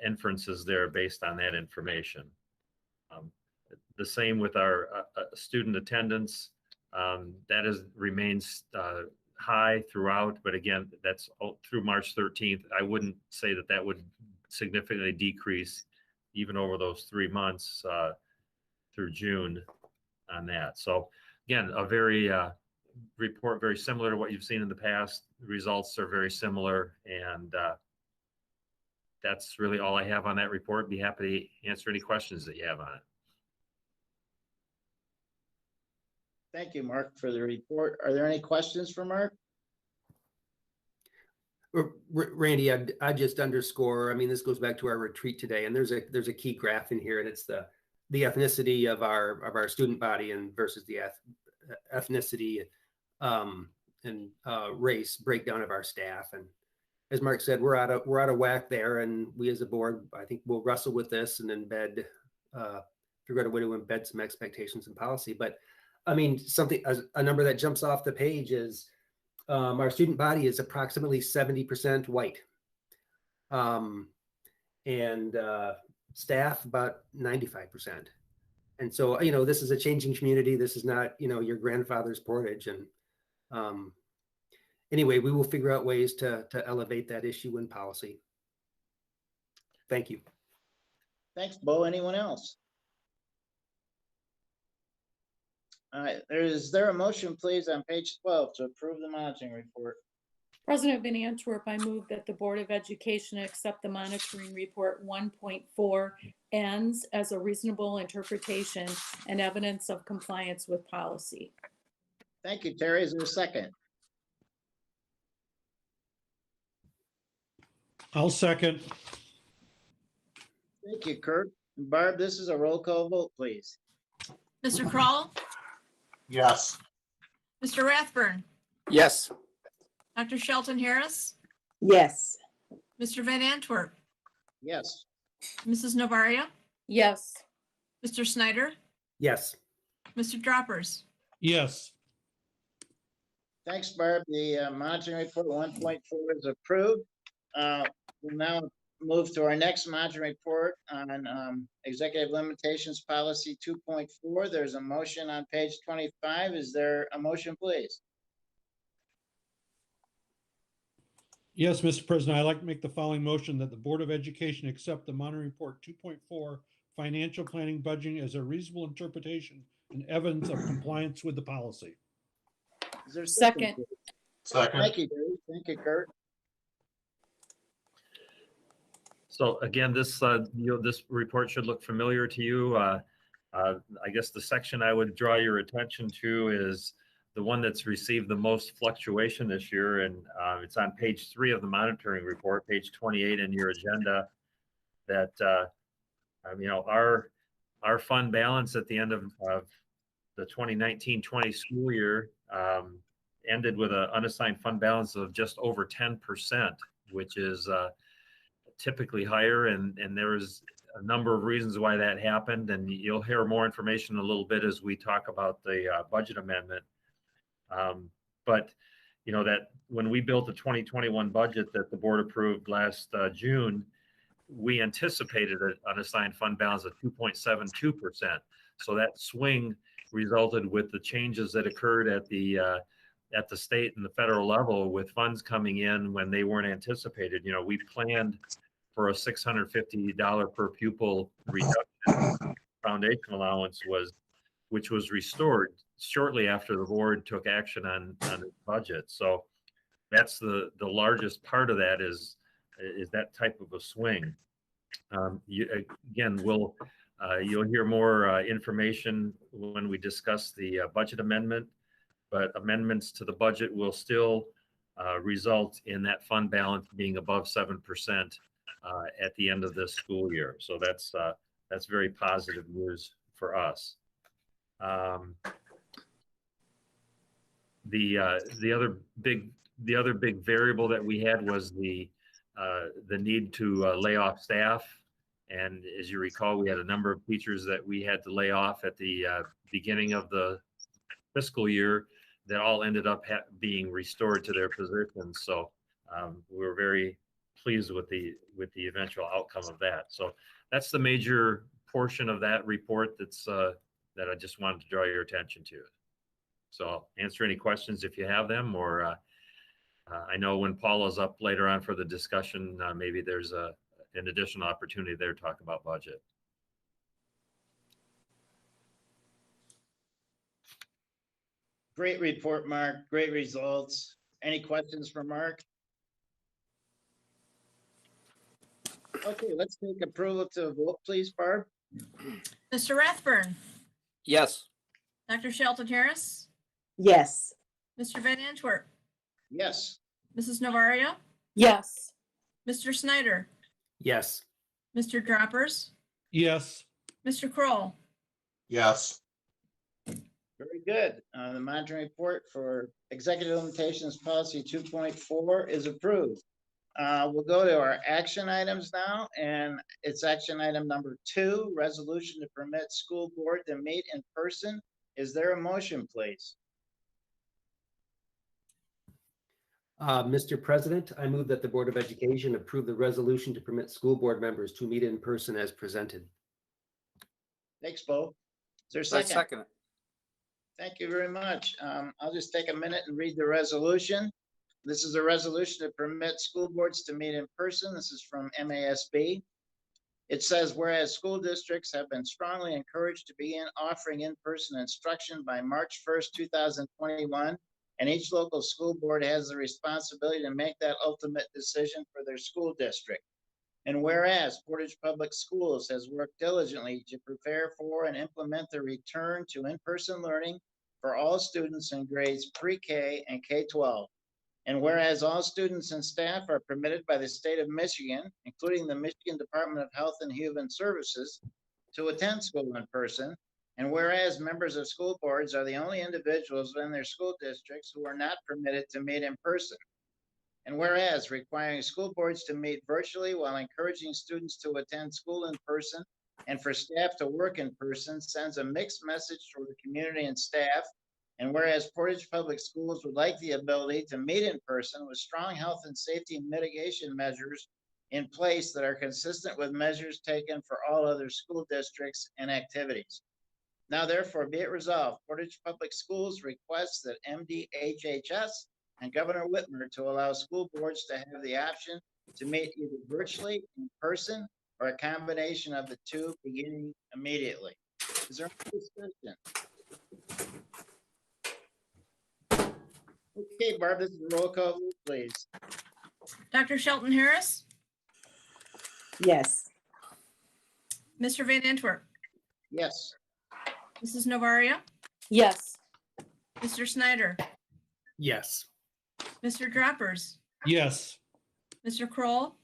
inferences there based on that information. The same with our student attendance. That remains high throughout, but again, that's through March 13th. I wouldn't say that would significantly decrease even over those 3 months through June on that. So again, a report very similar to what you've seen in the past. The results are very similar, and that's really all I have on that report. Be happy to answer any questions that you have on it. Thank you, Mark, for the report. Are there any questions for Mark? Randy, I just underscore, I mean, this goes back to our retreat today, and there's a key graph in here, and it's the ethnicity of our student body and versus the ethnicity and race breakdown of our staff. And as Mark said, we're out of whack there, and we as a board, I think we'll wrestle with this and embed, figure out a way to embed some expectations and policy. But I mean, a number that jumps off the page is our student body is approximately 70% white, and staff about 95%. And so, you know, this is a changing community. This is not, you know, your grandfather's Portage. And anyway, we will figure out ways to elevate that issue in policy. Thank you. Thanks, Bo. Anyone else? All right, is there a motion, please, on page 12 to approve the monitoring report? President Van Antwerp, I move that the Board of Education accept the monitoring report 1.4 ends as a reasonable interpretation and evidence of compliance with policy. Thank you, Terry. Is there a second? I'll second. Thank you, Kurt. Barb, this is a roll call vote, please. Mr. Kroll, Yes. Mr. Rathburn, Yes. Dr. Shelton Harris, Yes. Mr. Van Antwerp, Yes. Mrs. Novaria, Yes. Mr. Snyder, Yes. Mr. Droppers. Yes. Thanks, Barb. The monitoring report 1.4 is approved. We'll now move to our next monitoring report on executive limitations policy 2.4. There's a motion on page 25. Is there a motion, please? Yes, Mr. President, I'd like to make the following motion that the Board of Education accept the monitoring report 2.4 financial planning budgeting as a reasonable interpretation and evidence of compliance with the policy. Is there a Second. please? Second. Thank you, Dave. Thank you, Kurt. So again, this this report should look familiar to you. I guess the section I would draw your attention to is the one that's received the most fluctuation this year, and it's on page 3 of the monitoring report, page 28 in your agenda. That you know, our fund balance at the end of the 2019-20 school year ended with an unassigned fund balance of just over 10%, which is typically higher, and there is a number of reasons why that happened, and you'll hear more information in a little bit as we talk about the budget amendment. But you know that when we built the 2021 budget that the board approved last June, we anticipated an unassigned fund balance of 2.72%. So that swing resulted with the changes that occurred at the state and the federal level with funds coming in when they weren't anticipated. You know, we planned for a $650 per pupil reduction. Foundation allowance which was restored shortly after the board took action on its budget. So that's the largest part of that is that type of a swing. Again, you'll hear more information when we discuss the budget amendment, but amendments to the budget will still result in that fund balance being above 7% at the end of this school year. So that's very positive news for us. The other big variable that we had was the need to lay off staff. And as you recall, we had a number of teachers that we had to lay off at the beginning of the fiscal year that all ended up being restored to their positions. So we were very pleased with the eventual outcome of that. So that's the major portion of that report that I just wanted to draw your attention to. So I'll answer any questions if you have them, or I know when Paula's up later on for the discussion, maybe there's an additional opportunity there to talk about budget. Great report, Mark. Great results. Any questions for Mark? Okay, let's take approval to a vote, please, Barb. Mr. Rathburn, Yes. Dr. Shelton Harris, Yes. Mr. Van Antwerp, Yes. Mrs. Novaria, Yes. Mr. Snyder, Yes. Mr. Droppers, Yes. Mr. Kroll. Yes. Very good. The monitoring report for executive limitations policy 2.4 is approved. We'll go to our action items now, and it's action item number 2, resolution to permit school board to meet in person. Is there a motion, please? Mr. President, I move that the Board of Education approve the resolution to permit school board members to meet in person as presented. Thanks, Bo. Is there a I second? second it. Thank you very much. I'll just take a minute and read the resolution. This is a resolution to permit school boards to meet in person. This is from MASB. It says, whereas school districts have been strongly encouraged to begin offering in-person instruction by March 1st, 2021, and each local school board has the responsibility to make that ultimate decision for their school district. And whereas Portage Public Schools has worked diligently to prepare for and implement the return to in-person learning for all students in grades pre-K and K-12. And whereas all students and staff are permitted by the state of Michigan, including the Michigan Department of Health and Human Services, to attend school in person. And whereas members of school boards are the only individuals in their school districts who are not permitted to meet in person. And whereas requiring school boards to meet virtually while encouraging students to attend school in person and for staff to work in person sends a mixed message to the community and staff. And whereas Portage Public Schools would like the ability to meet in person with strong health and safety mitigation measures in place that are consistent with measures taken for all other school districts and activities. Now therefore be it resolved, Portage Public Schools requests that MDHHS and Governor Whitmer to allow school boards to have the option to meet either virtually, in person, or a combination of the two beginning immediately. Is there any discussion? Okay, Barb, this is a roll call, vote, please. Dr. Shelton Harris, Yes. Mr. Van Antwerp, Yes. Mrs. Novaria, Yes. Mr. Snyder, Yes. Mr. Droppers, Yes. Mr. Kroll,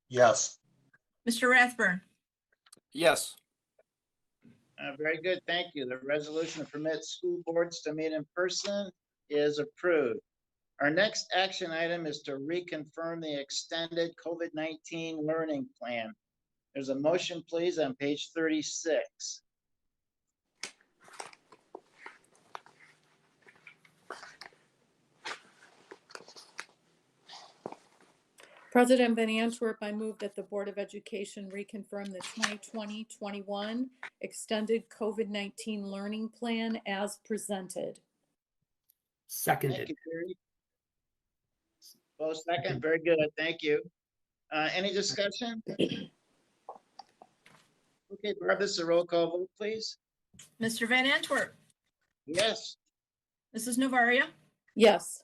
Yes. Mr. Rathburn. Yes. Very good, thank you. The resolution to permit school boards to meet in person is approved. Our next action item is to reconfirm the extended COVID-19 learning plan. There's a motion, please, on page 36. President Van Antwerp, I move that the Board of Education reconfirm the 2020-21 extended COVID-19 learning plan as presented. Seconded. Thank you, Terry. Both second, very good, thank you. Any discussion? Okay, Barb, this is a roll call vote, please. Mr. Van Antwerp, Yes. Mrs. Novaria, Yes.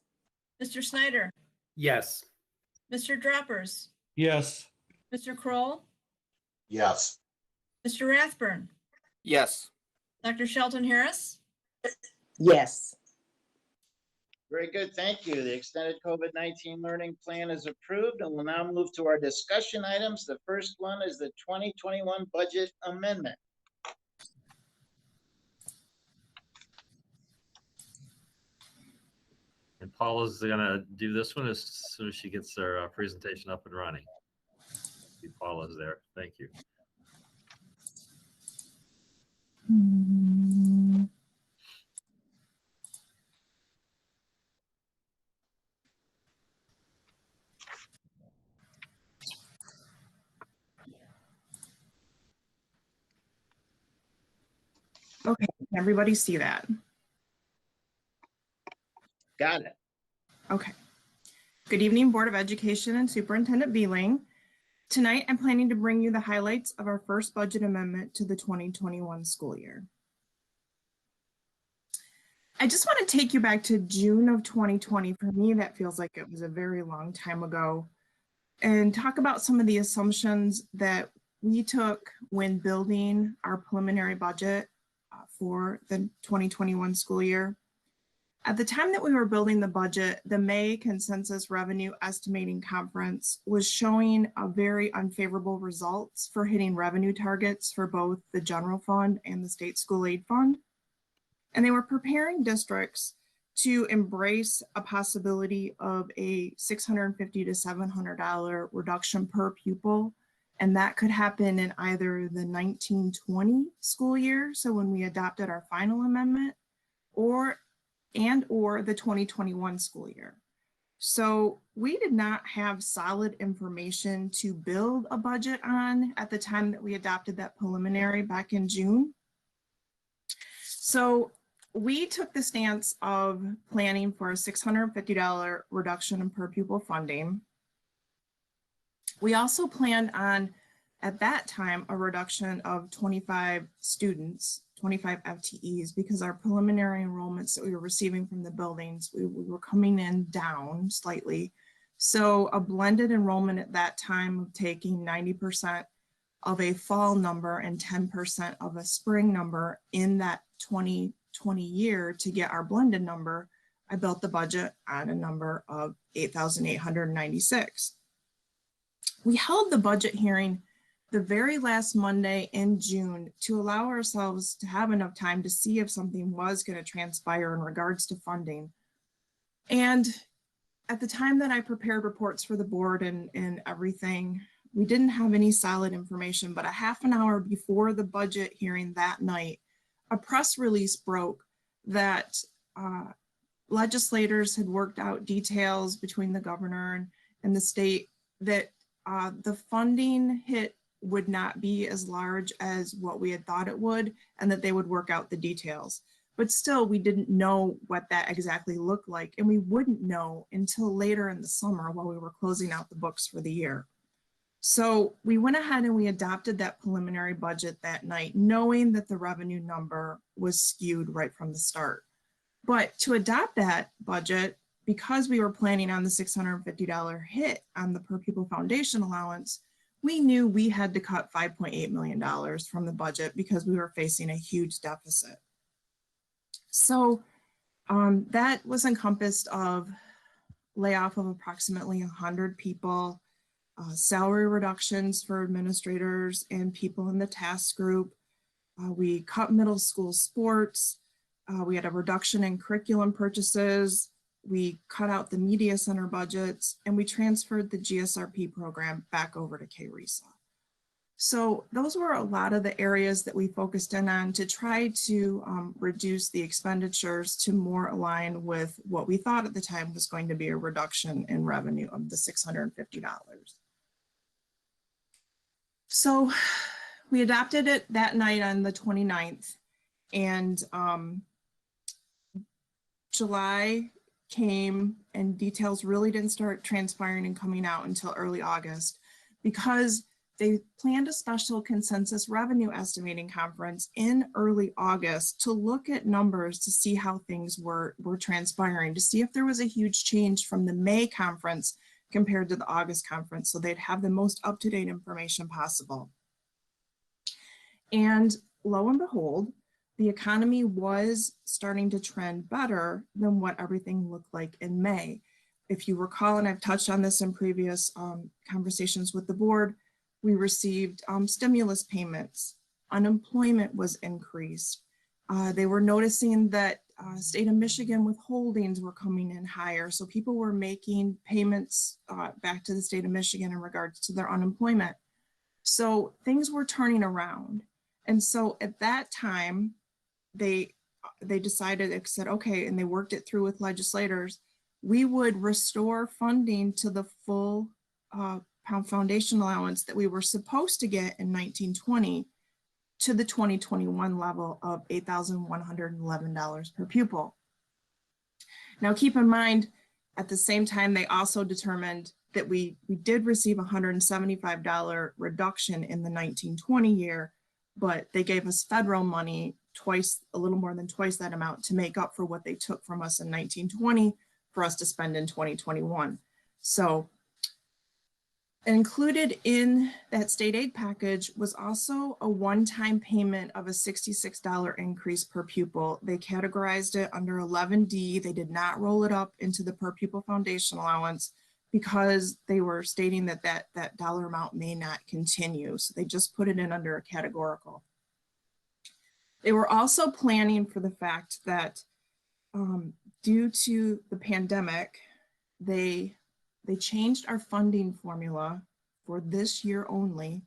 Mr. Snyder, Yes. Mr. Droppers, Yes. Mr. Kroll, Yes. Mr. Rathburn, Yes. Dr. Shelton Harris, Yes. Very good, thank you. The extended COVID-19 learning plan is approved, and we'll now move to our discussion items. The first one is the 2021 budget amendment. And Paula's gonna do this one as soon as she gets her presentation up and running. Paula's there. Thank you. Okay, can everybody see that? Got it. Okay. Good evening, Board of Education and Superintendent Beeling. Tonight, I'm planning to bring you the highlights of our first budget amendment to the 2021 school year. I just want to take you back to June of 2020. For me, that feels like it was a very long time ago. and talk about some of the assumptions that we took when building our preliminary budget for the 2021 school year. At the time that we were building the budget, the May Consensus Revenue Estimating Conference was showing a very unfavorable results for hitting revenue targets for both the general fund and the state school aid fund. And they were preparing districts to embrace a possibility of a $650 to $700 reduction per pupil. And that could happen in either the 1920 school year, so when we adopted our final amendment, or the 2021 school year. So we did not have solid information to build a budget on at the time that we adopted that preliminary back in June. So we took the stance of planning for a $650 reduction in per pupil funding. We also planned on, at that time, a reduction of 25 students, 25 FTEs, because our preliminary enrollments that we were receiving from the buildings, we were coming in down slightly. So a blended enrollment at that time of taking 90% of a fall number and 10% of a spring number in that 2020 year to get our blended number, I built the budget on a number of 8,896. We held the budget hearing the very last Monday in June to allow ourselves to have enough time to see if something was going to transpire in regards to funding. And at the time that I prepared reports for the board and everything, we didn't have any solid information, but a half an hour before the budget hearing that night, a press release broke that legislators had worked out details between the governor and the state that the funding hit would not be as large as what we had thought it would, and that they would work out the details. But still, we didn't know what that exactly looked like, and we wouldn't know until later in the summer while we were closing out the books for the year. So we went ahead and we adopted that preliminary budget that night, knowing that the revenue number was skewed right from the start. But to adopt that budget, because we were planning on the $650 hit on the per pupil foundation allowance, we knew we had to cut $5.8 million from the budget because we were facing a huge deficit. So that was encompassed of layoff of approximately 100 people, salary reductions for administrators and people in the task group. We cut middle school sports. We had a reduction in curriculum purchases. We cut out the media center budgets, and we transferred the GSRP program back over to KRESA. So those were a lot of the areas that we focused in on to try to reduce the expenditures to more align with what we thought at the time was going to be a reduction in revenue of the $650. So we adopted it that night on the 29th, and July came and details really didn't start transpiring and coming out until early August, because they planned a special consensus revenue estimating conference in early August to look at numbers to see how things were transpiring, to see if there was a huge change from the May conference compared to the August conference, so they'd have the most up-to-date information possible. And lo and behold, the economy was starting to trend better than what everything looked like in May. If you recall, and I've touched on this in previous conversations with the board, we received stimulus payments. Unemployment was increased. They were noticing that state of Michigan withholdings were coming in higher. So people were making payments back to the state of Michigan in regards to their unemployment. So things were turning around. And so at that time, they decided, they said, okay, and they worked it through with legislators, we would restore funding to the full foundation allowance that we were supposed to get in 1920 to the 2021 level of $8,111 per pupil. Now keep in mind, at the same time, they also determined that we did receive a $175 reduction in the 1920 year, but they gave us federal money twice, a little more than twice that amount to make up for what they took from us in 1920 for us to spend in 2021. So Included in that state aid package was also a one-time payment of a $66 increase per pupil. They categorized it under 11D. They did not roll it up into the per pupil foundation allowance because they were stating that that dollar amount may not continue. So they just put it in under a categorical. They were also planning for the fact that due to the pandemic, they changed our funding formula for this year only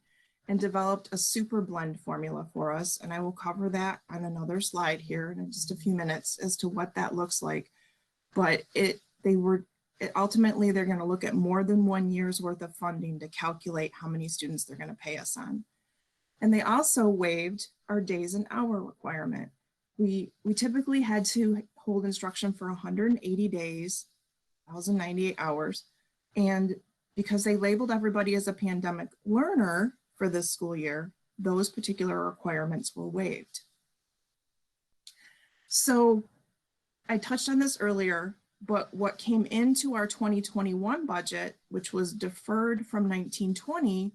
and developed a super blend formula for us. And I will cover that on another slide here in just a few minutes as to what that looks like. But ultimately, they're going to look at more than 1 year's worth of funding to calculate how many students they're going to pay us on. And they also waived our days and hour requirement. We typically had to hold instruction for 180 days, 1,098 hours. And because they labeled everybody as a pandemic learner for this school year, those particular requirements were waived. So I touched on this earlier, but what came into our 2021 budget, which was deferred from 1920,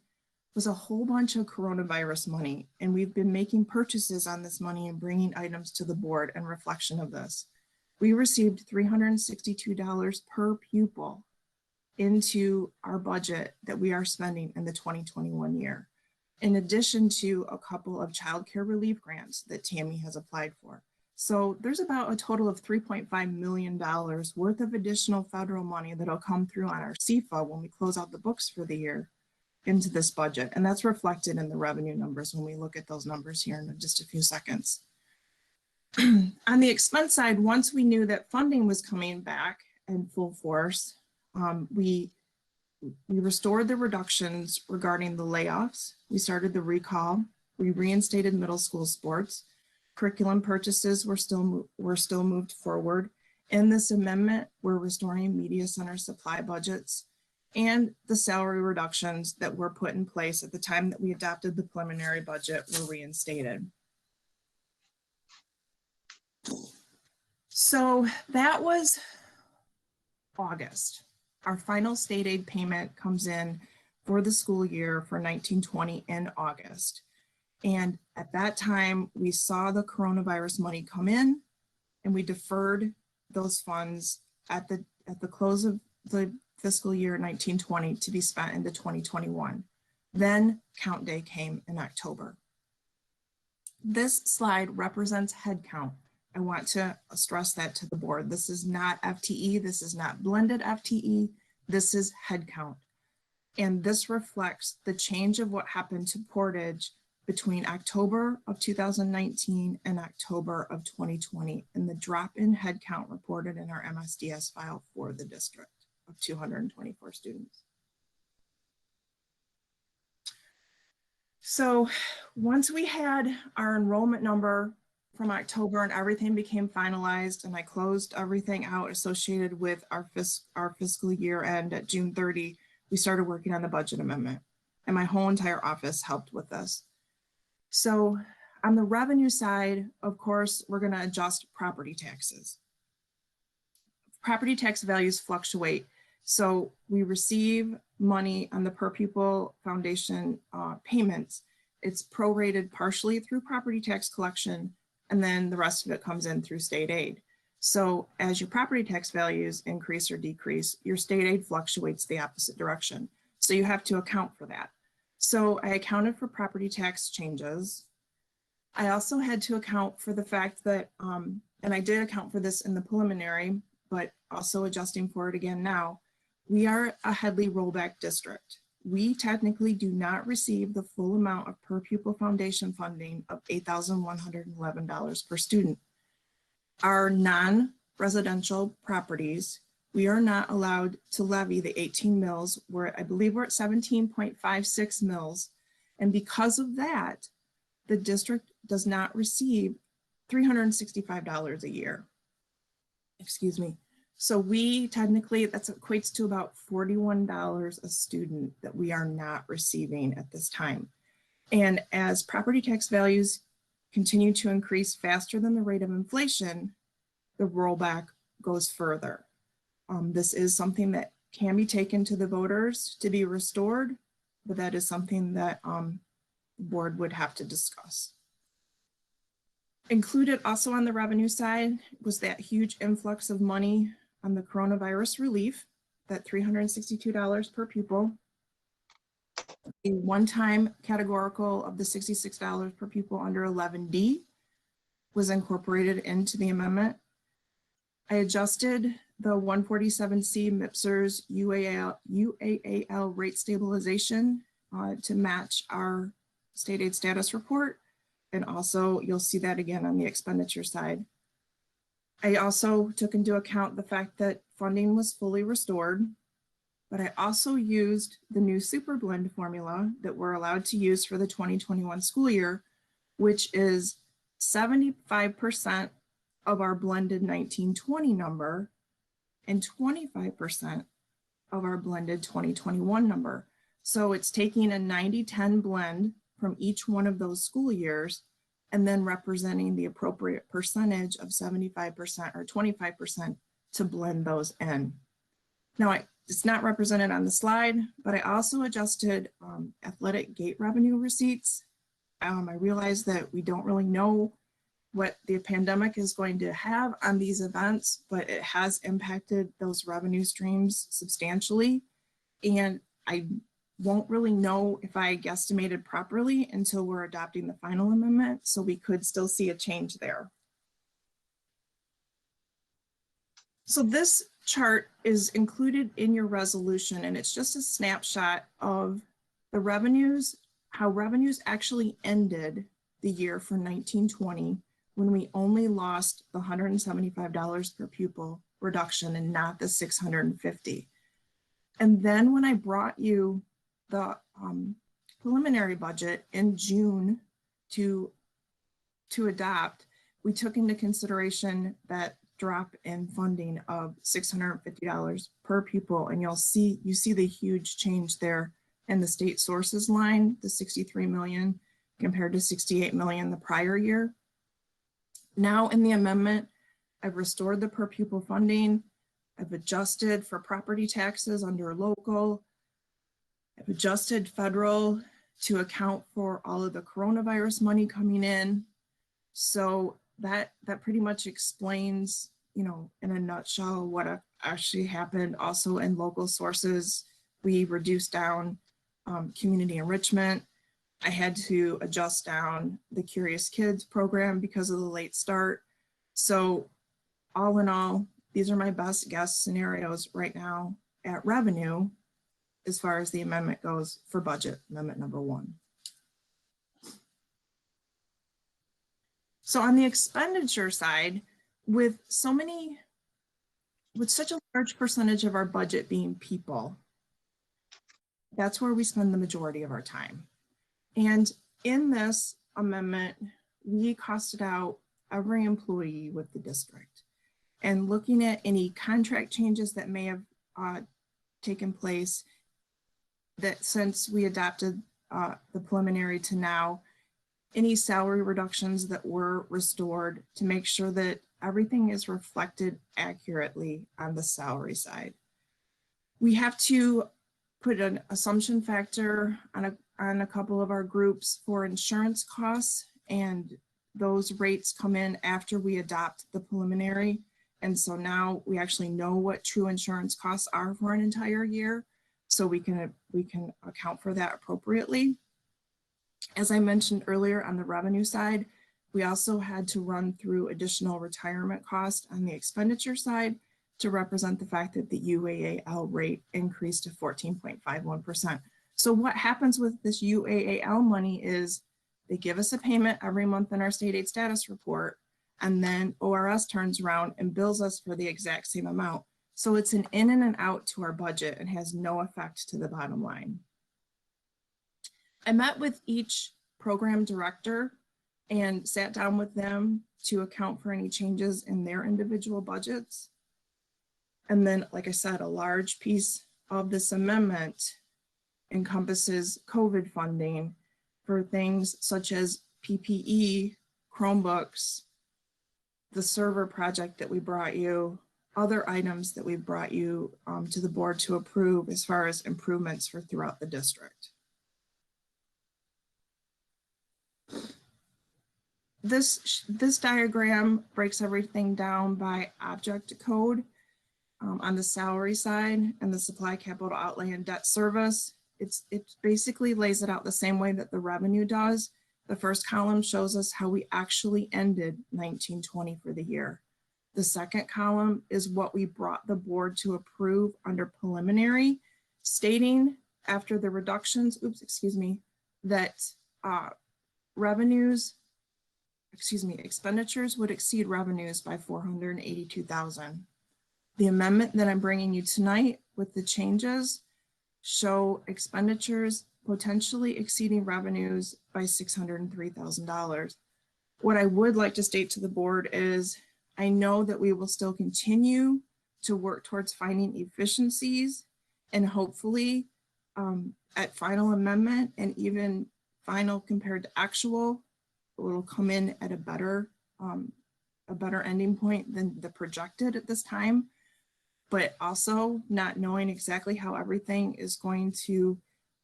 was a whole bunch of coronavirus money. And we've been making purchases on this money and bringing items to the board in reflection of this. We received $362 per pupil into our budget that we are spending in the 2021 year, in addition to a couple of childcare relief grants that Tammy has applied for. So there's about a total of $3.5 million worth of additional federal money that'll come through on our CFA when we close out the books for the year into this budget. And that's reflected in the revenue numbers when we look at those numbers here in just a few seconds. On the expense side, once we knew that funding was coming back in full force, we restored the reductions regarding the layoffs. We started the recall. We reinstated middle school sports. Curriculum purchases were still moved forward. In this amendment, we're restoring media center supply budgets and the salary reductions that were put in place at the time that we adopted the preliminary budget were reinstated. So that was August. Our final state aid payment comes in for the school year for 1920 in August. And at that time, we saw the coronavirus money come in and we deferred those funds at the close of the fiscal year 1920 to be spent into 2021. Then count day came in October. This slide represents headcount. I want to stress that to the board. This is not FTE. This is not blended FTE. This is headcount. And this reflects the change of what happened to Portage between October of 2019 and October of 2020, and the drop in headcount reported in our MSDS file for the district of 224 students. So once we had our enrollment number from October and everything became finalized and I closed everything out associated with our fiscal year end at June 30, we started working on the budget amendment and my whole entire office helped with this. So on the revenue side, of course, we're going to adjust property taxes. Property tax values fluctuate. So we receive money on the per pupil foundation payments. It's prorated partially through property tax collection, and then the rest of it comes in through state aid. So as your property tax values increase or decrease, your state aid fluctuates the opposite direction. So you have to account for that. So I accounted for property tax changes. I also had to account for the fact that, and I did account for this in the preliminary, but also adjusting for it again now, we are a Headley rollback district. We technically do not receive the full amount of per pupil foundation funding of $8,111 per student. Our non-residential properties, we are not allowed to levy the 18 mills. I believe we're at 17.56 mills. And because of that, the district does not receive $365 a year. Excuse me. So we technically, that equates to about $41 a student that we are not receiving at this time. And as property tax values continue to increase faster than the rate of inflation, the rollback goes further. This is something that can be taken to the voters to be restored, but that is something that the board would have to discuss. Included also on the revenue side was that huge influx of money on the coronavirus relief, that $362 per pupil. A one-time categorical of the $66 per pupil under 11D was incorporated into the amendment. I adjusted the 147C MIPSR's UAAL rate stabilization to match our state aid status report. And also you'll see that again on the expenditure side. I also took into account the fact that funding was fully restored, but I also used the new super blend formula that we're allowed to use for the 2021 school year, which is 75% of our blended 1920 number and 25% of our blended 2021 number. So it's taking a 90-10 blend from each one of those school years and then representing the appropriate percentage of 75% or 25% to blend those in. Now, it's not represented on the slide, but I also adjusted athletic gate revenue receipts. I realized that we don't really know what the pandemic is going to have on these events, but it has impacted those revenue streams substantially. And I won't really know if I guesstimated properly until we're adopting the final amendment, so we could still see a change there. So this chart is included in your resolution, and it's just a snapshot of the revenues, how revenues actually ended the year for 1920 when we only lost the $175 per pupil reduction and not the $650. And then when I brought you the preliminary budget in June to adopt, we took into consideration that drop in funding of $650 per pupil, and you see the huge change there in the state sources line, the 63 million compared to 68 million the prior year. Now in the amendment, I've restored the per pupil funding. I've adjusted for property taxes under local. I've adjusted federal to account for all of the coronavirus money coming in. So that pretty much explains, in a nutshell, what actually happened. Also in local sources, we reduced down community enrichment. I had to adjust down the Curious Kids program because of the late start. So all in all, these are my best guess scenarios right now at revenue as far as the amendment goes for budget, amendment number 1. So on the expenditure side, with such a large percentage of our budget being people, that's where we spend the majority of our time. And in this amendment, we costed out every employee with the district and looking at any contract changes that may have taken place, that since we adopted the preliminary to now, any salary reductions that were restored to make sure that everything is reflected accurately on the salary side. We have to put an assumption factor on a couple of our groups for insurance costs, and those rates come in after we adopt the preliminary. And so now we actually know what true insurance costs are for an entire year, so we can account for that appropriately. As I mentioned earlier on the revenue side, we also had to run through additional retirement costs on the expenditure side to represent the fact that the UAAL rate increased to 14.51%. So what happens with this UAAL money is they give us a payment every month in our state aid status report, and then ORS turns around and bills us for the exact same amount. So it's an in and an out to our budget and has no effect to the bottom line. I met with each program director and sat down with them to account for any changes in their individual budgets. And then, like I said, a large piece of this amendment encompasses COVID funding for things such as PPE, Chromebooks, the server project that we brought you, other items that we brought you to the board to approve as far as improvements for throughout the district. This diagram breaks everything down by object code on the salary side and the supply, capital outlay, and debt service. It basically lays it out the same way that the revenue does. The first column shows us how we actually ended 1920 for the year. The second column is what we brought the board to approve under preliminary, stating after the reductions, that expenditures would exceed revenues by 482,000. The amendment that I'm bringing you tonight with the changes show expenditures potentially exceeding revenues by $603,000. What I would like to state to the board is I know that we will still continue to work towards finding efficiencies, and hopefully at final amendment and even final compared to actual, it will come in at a better ending point than the projected at this time. But also not knowing exactly how everything is going to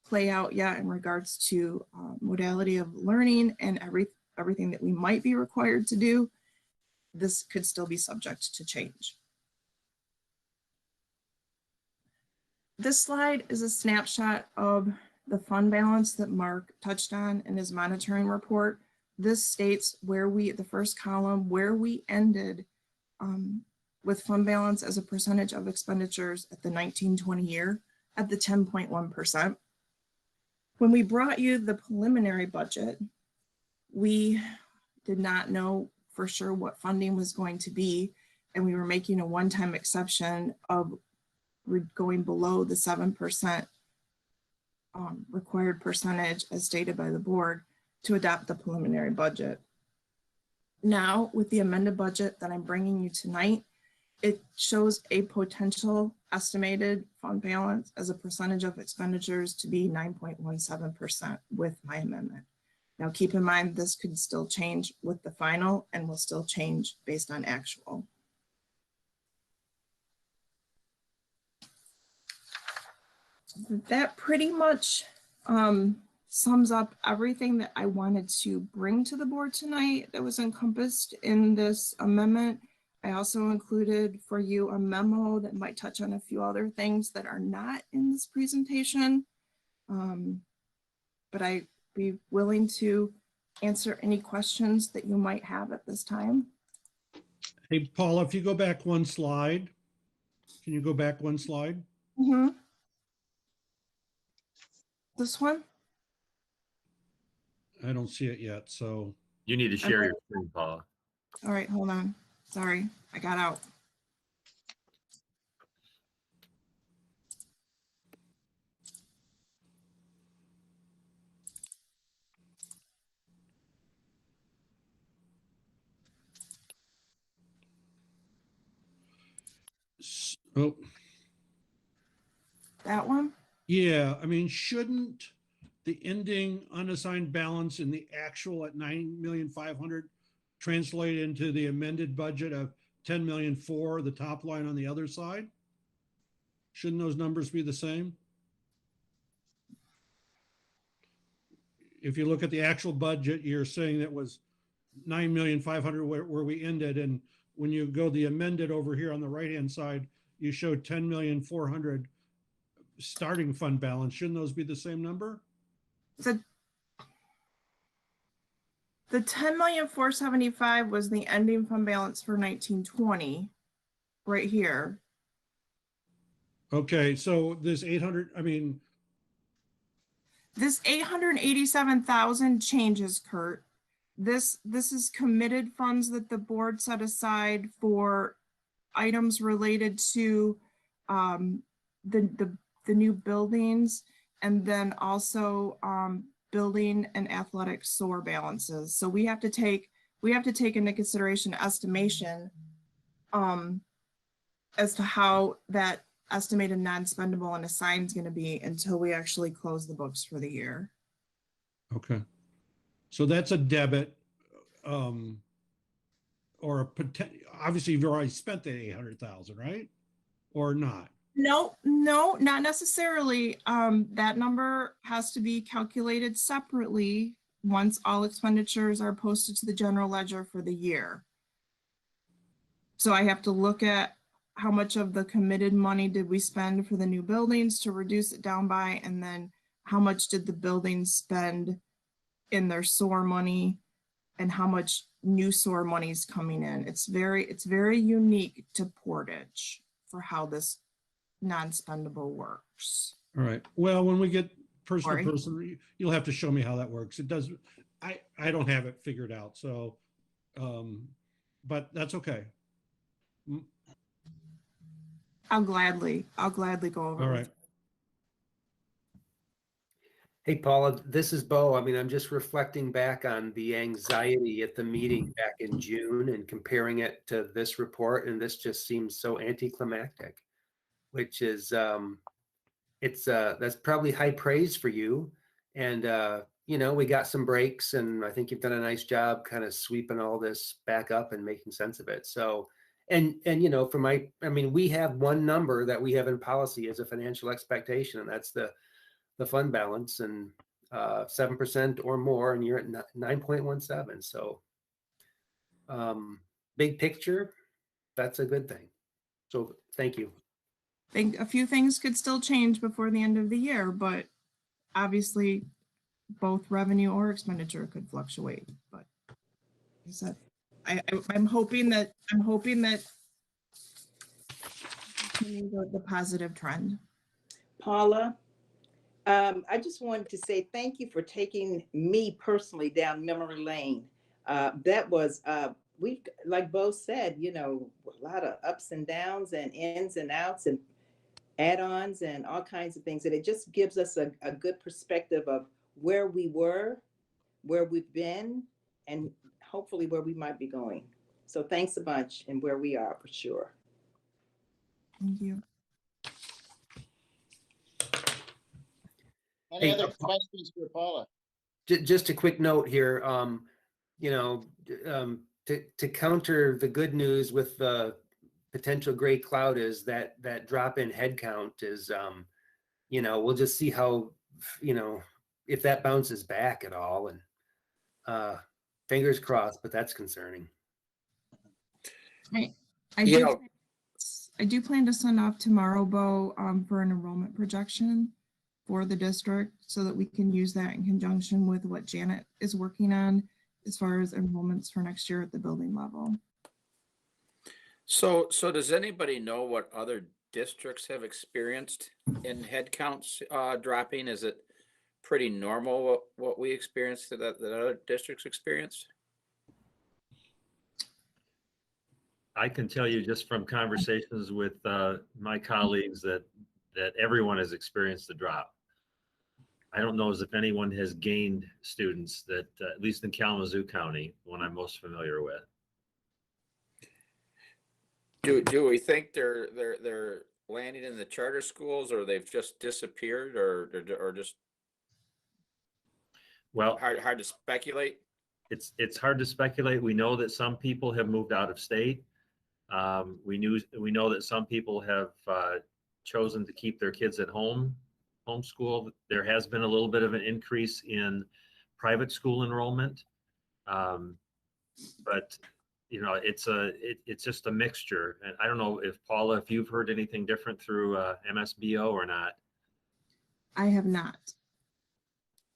play out yet in regards to modality of learning and everything that we might be required to do, this could still be subject to change. This slide is a snapshot of the fund balance that Mark touched on in his monitoring report. This states the first column, where we ended with fund balance as a percentage of expenditures at the 1920 year at the 10.1%. When we brought you the preliminary budget, we did not know for sure what funding was going to be, and we were making a one-time exception of going below the 7% required percentage as stated by the board to adopt the preliminary budget. Now, with the amended budget that I'm bringing you tonight, it shows a potential estimated fund balance as a percentage of expenditures to be 9.17% with my amendment. Now, keep in mind, this could still change with the final and will still change based on actual. That pretty much sums up everything that I wanted to bring to the board tonight that was encompassed in this amendment. I also included for you a memo that might touch on a few other things that are not in this presentation. But I'd be willing to answer any questions that you might have at this time. Hey, Paula, if you go back one slide, can you go back one slide? Mm-hmm. This one? I don't see it yet, so. You need to share your screen, Paula. All right, hold on. Sorry, I got out. Oh, That one? yeah, I mean, shouldn't the ending unassigned balance in the actual at 9,500,000 translate into the amended budget of 10,000,004, the top line on the other side? Shouldn't those numbers be the same? If you look at the actual budget, you're saying that was 9,500,000 where we ended, and when you go the amended over here on the right-hand side, you show 10,400,000 starting fund balance. Shouldn't those be the same number? The 10,475,000 was the ending fund balance for 1920, right here. Okay, so this 800, this 887,000 changes, Kurt. This is committed funds that the board set aside for items related to the new buildings, and then also building and athletic SOAR balances. So we have to take into consideration estimation as to how that estimated non-spendable and assigned is going to be until we actually close the books for the year. Okay, so that's a debit. or a obviously you've already spent the 800,000, right? Or not? No, not necessarily. That number has to be calculated separately once all expenditures are posted to the general ledger for the year. So I have to look at how much of the committed money did we spend for the new buildings to reduce it down by, and then how much did the buildings spend in their SOAR money, and how much new SOAR money is coming in. It's very unique to Portage for how this non-spendable works. All right. Well, when we get person Sorry. to person, you'll have to show me how that works. It does. I don't have it figured out. So, but that's okay. I'll gladly go over. All it. right. Hey, Paula, this is Bo. I mean, I'm just reflecting back on the anxiety at the meeting back in June and comparing it to this report, and this just seems so anticlimactic, which is, that's probably high praise for you. And, you know, we got some breaks, and I think you've done a nice job kind of sweeping all this back up and making sense of it. So, and you know, I mean, we have one number that we have in policy as a financial expectation, and that's the fund balance, and 7% or more, and you're at 9.17. So big picture, that's a good thing. So thank you. I think a few things could still change before the end of the year, but obviously both revenue or expenditure could fluctuate. But like I said, I'm hoping that the positive trend. Paula, I just wanted to say thank you for taking me personally down memory lane. That was, we, like Bo said, you know, a lot of ups and downs and ins and outs and add-ons and all kinds of things. And it just gives us a good perspective of where we were, where we've been, and hopefully where we might be going. So thanks a bunch, and where we are for sure. Thank you. Any other questions for Paula? Just a quick note here, you know, to counter the good news with the potential gray cloud is that drop in head count is, you know, we'll just see how, you know, if that bounces back at all, and fingers crossed, but that's concerning. I do plan to send off tomorrow, Bo, for an enrollment projection for the district, so that we can use that in conjunction with what Janet is working on as far as enrollments for next year at the building level. So does anybody know what other districts have experienced in head counts dropping? Is it pretty normal what we experienced that other districts experienced? I can tell you just from conversations with my colleagues that everyone has experienced the drop. I don't know as if anyone has gained students that, at least in Kalamazoo County, one I'm most familiar with. Do we think they're landing in the charter schools, or they've just disappeared, or just, well, hard to speculate? It's hard to speculate. We know that some people have moved out of state. We know that some people have chosen to keep their kids at home, homeschool. There has been a little bit of an increase in private school enrollment, but you know, it's just a mixture. And I don't know if Paula, if you've heard anything different through MSBO or not. I have not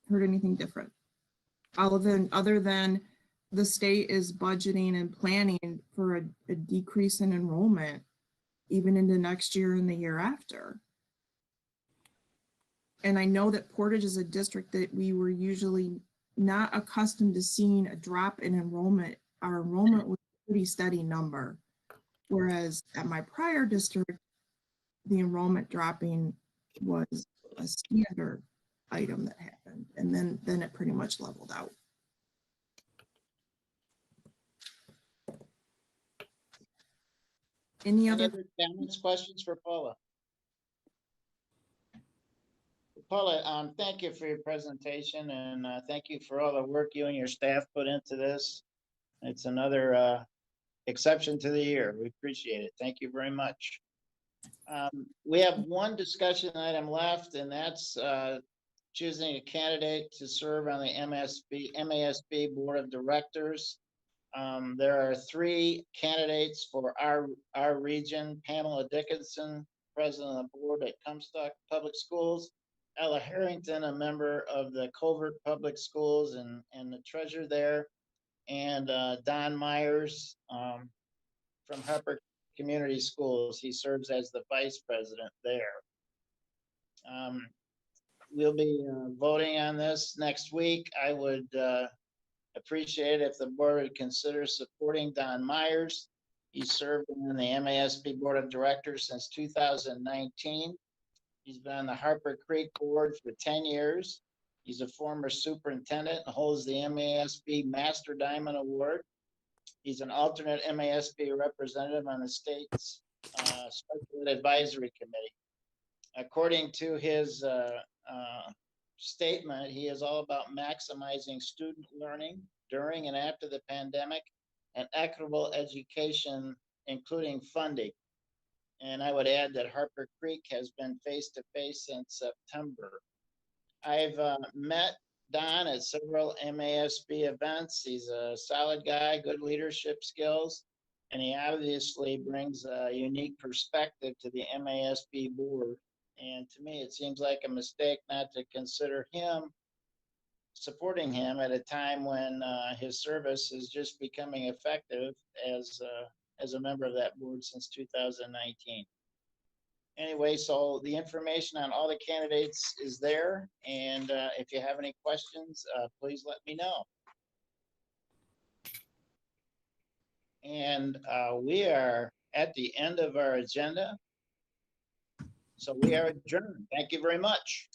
heard anything different, other than the state is budgeting and planning for a decrease in enrollment even into next year and the year after. And I know that Portage is a district that we were usually not accustomed to seeing a drop in enrollment. Our enrollment was a pretty steady number, whereas at my prior district, the enrollment dropping was a standard item that happened, and then it pretty much leveled out. Any other comments, questions for Paula? Paula, thank you for your presentation, and thank you for all the work you and your staff put into this. It's another exception to the year. We appreciate it. Thank you very much. We have one discussion item left, and that's choosing a candidate to serve on the MASB Board of Directors. There are 3 candidates for our region: Pamela Dickinson, president of the board at Comstock Public Schools; Ella Harrington, a member of the Covert Public Schools and the treasurer there; and Don Myers from Harper Community Schools. He serves as the vice president there. We'll be voting on this next week. I would appreciate it if the board would consider supporting Don Myers. He served on the MASB Board of Directors since 2019. He's been on the Harper Creek Board for 10 years. He's a former superintendent and holds the MASB Master Diamond Award. He's an alternate MASB representative on the state's Special Advisory Committee. According to his statement, he is all about maximizing student learning during and after the pandemic and equitable education, including funding. And I would add that Harper Creek has been face-to-face since September. I've met Don at several MASB events. He's a solid guy, good leadership skills, and he obviously brings a unique perspective to the MASB board. And to me, it seems like a mistake not to consider supporting him at a time when his service is just becoming effective as a member of that board since 2019. Anyway, so the information on all the candidates is there, and if you have any questions, please let me know. And we are at the end of our agenda, so we are adjourned. Thank you very much.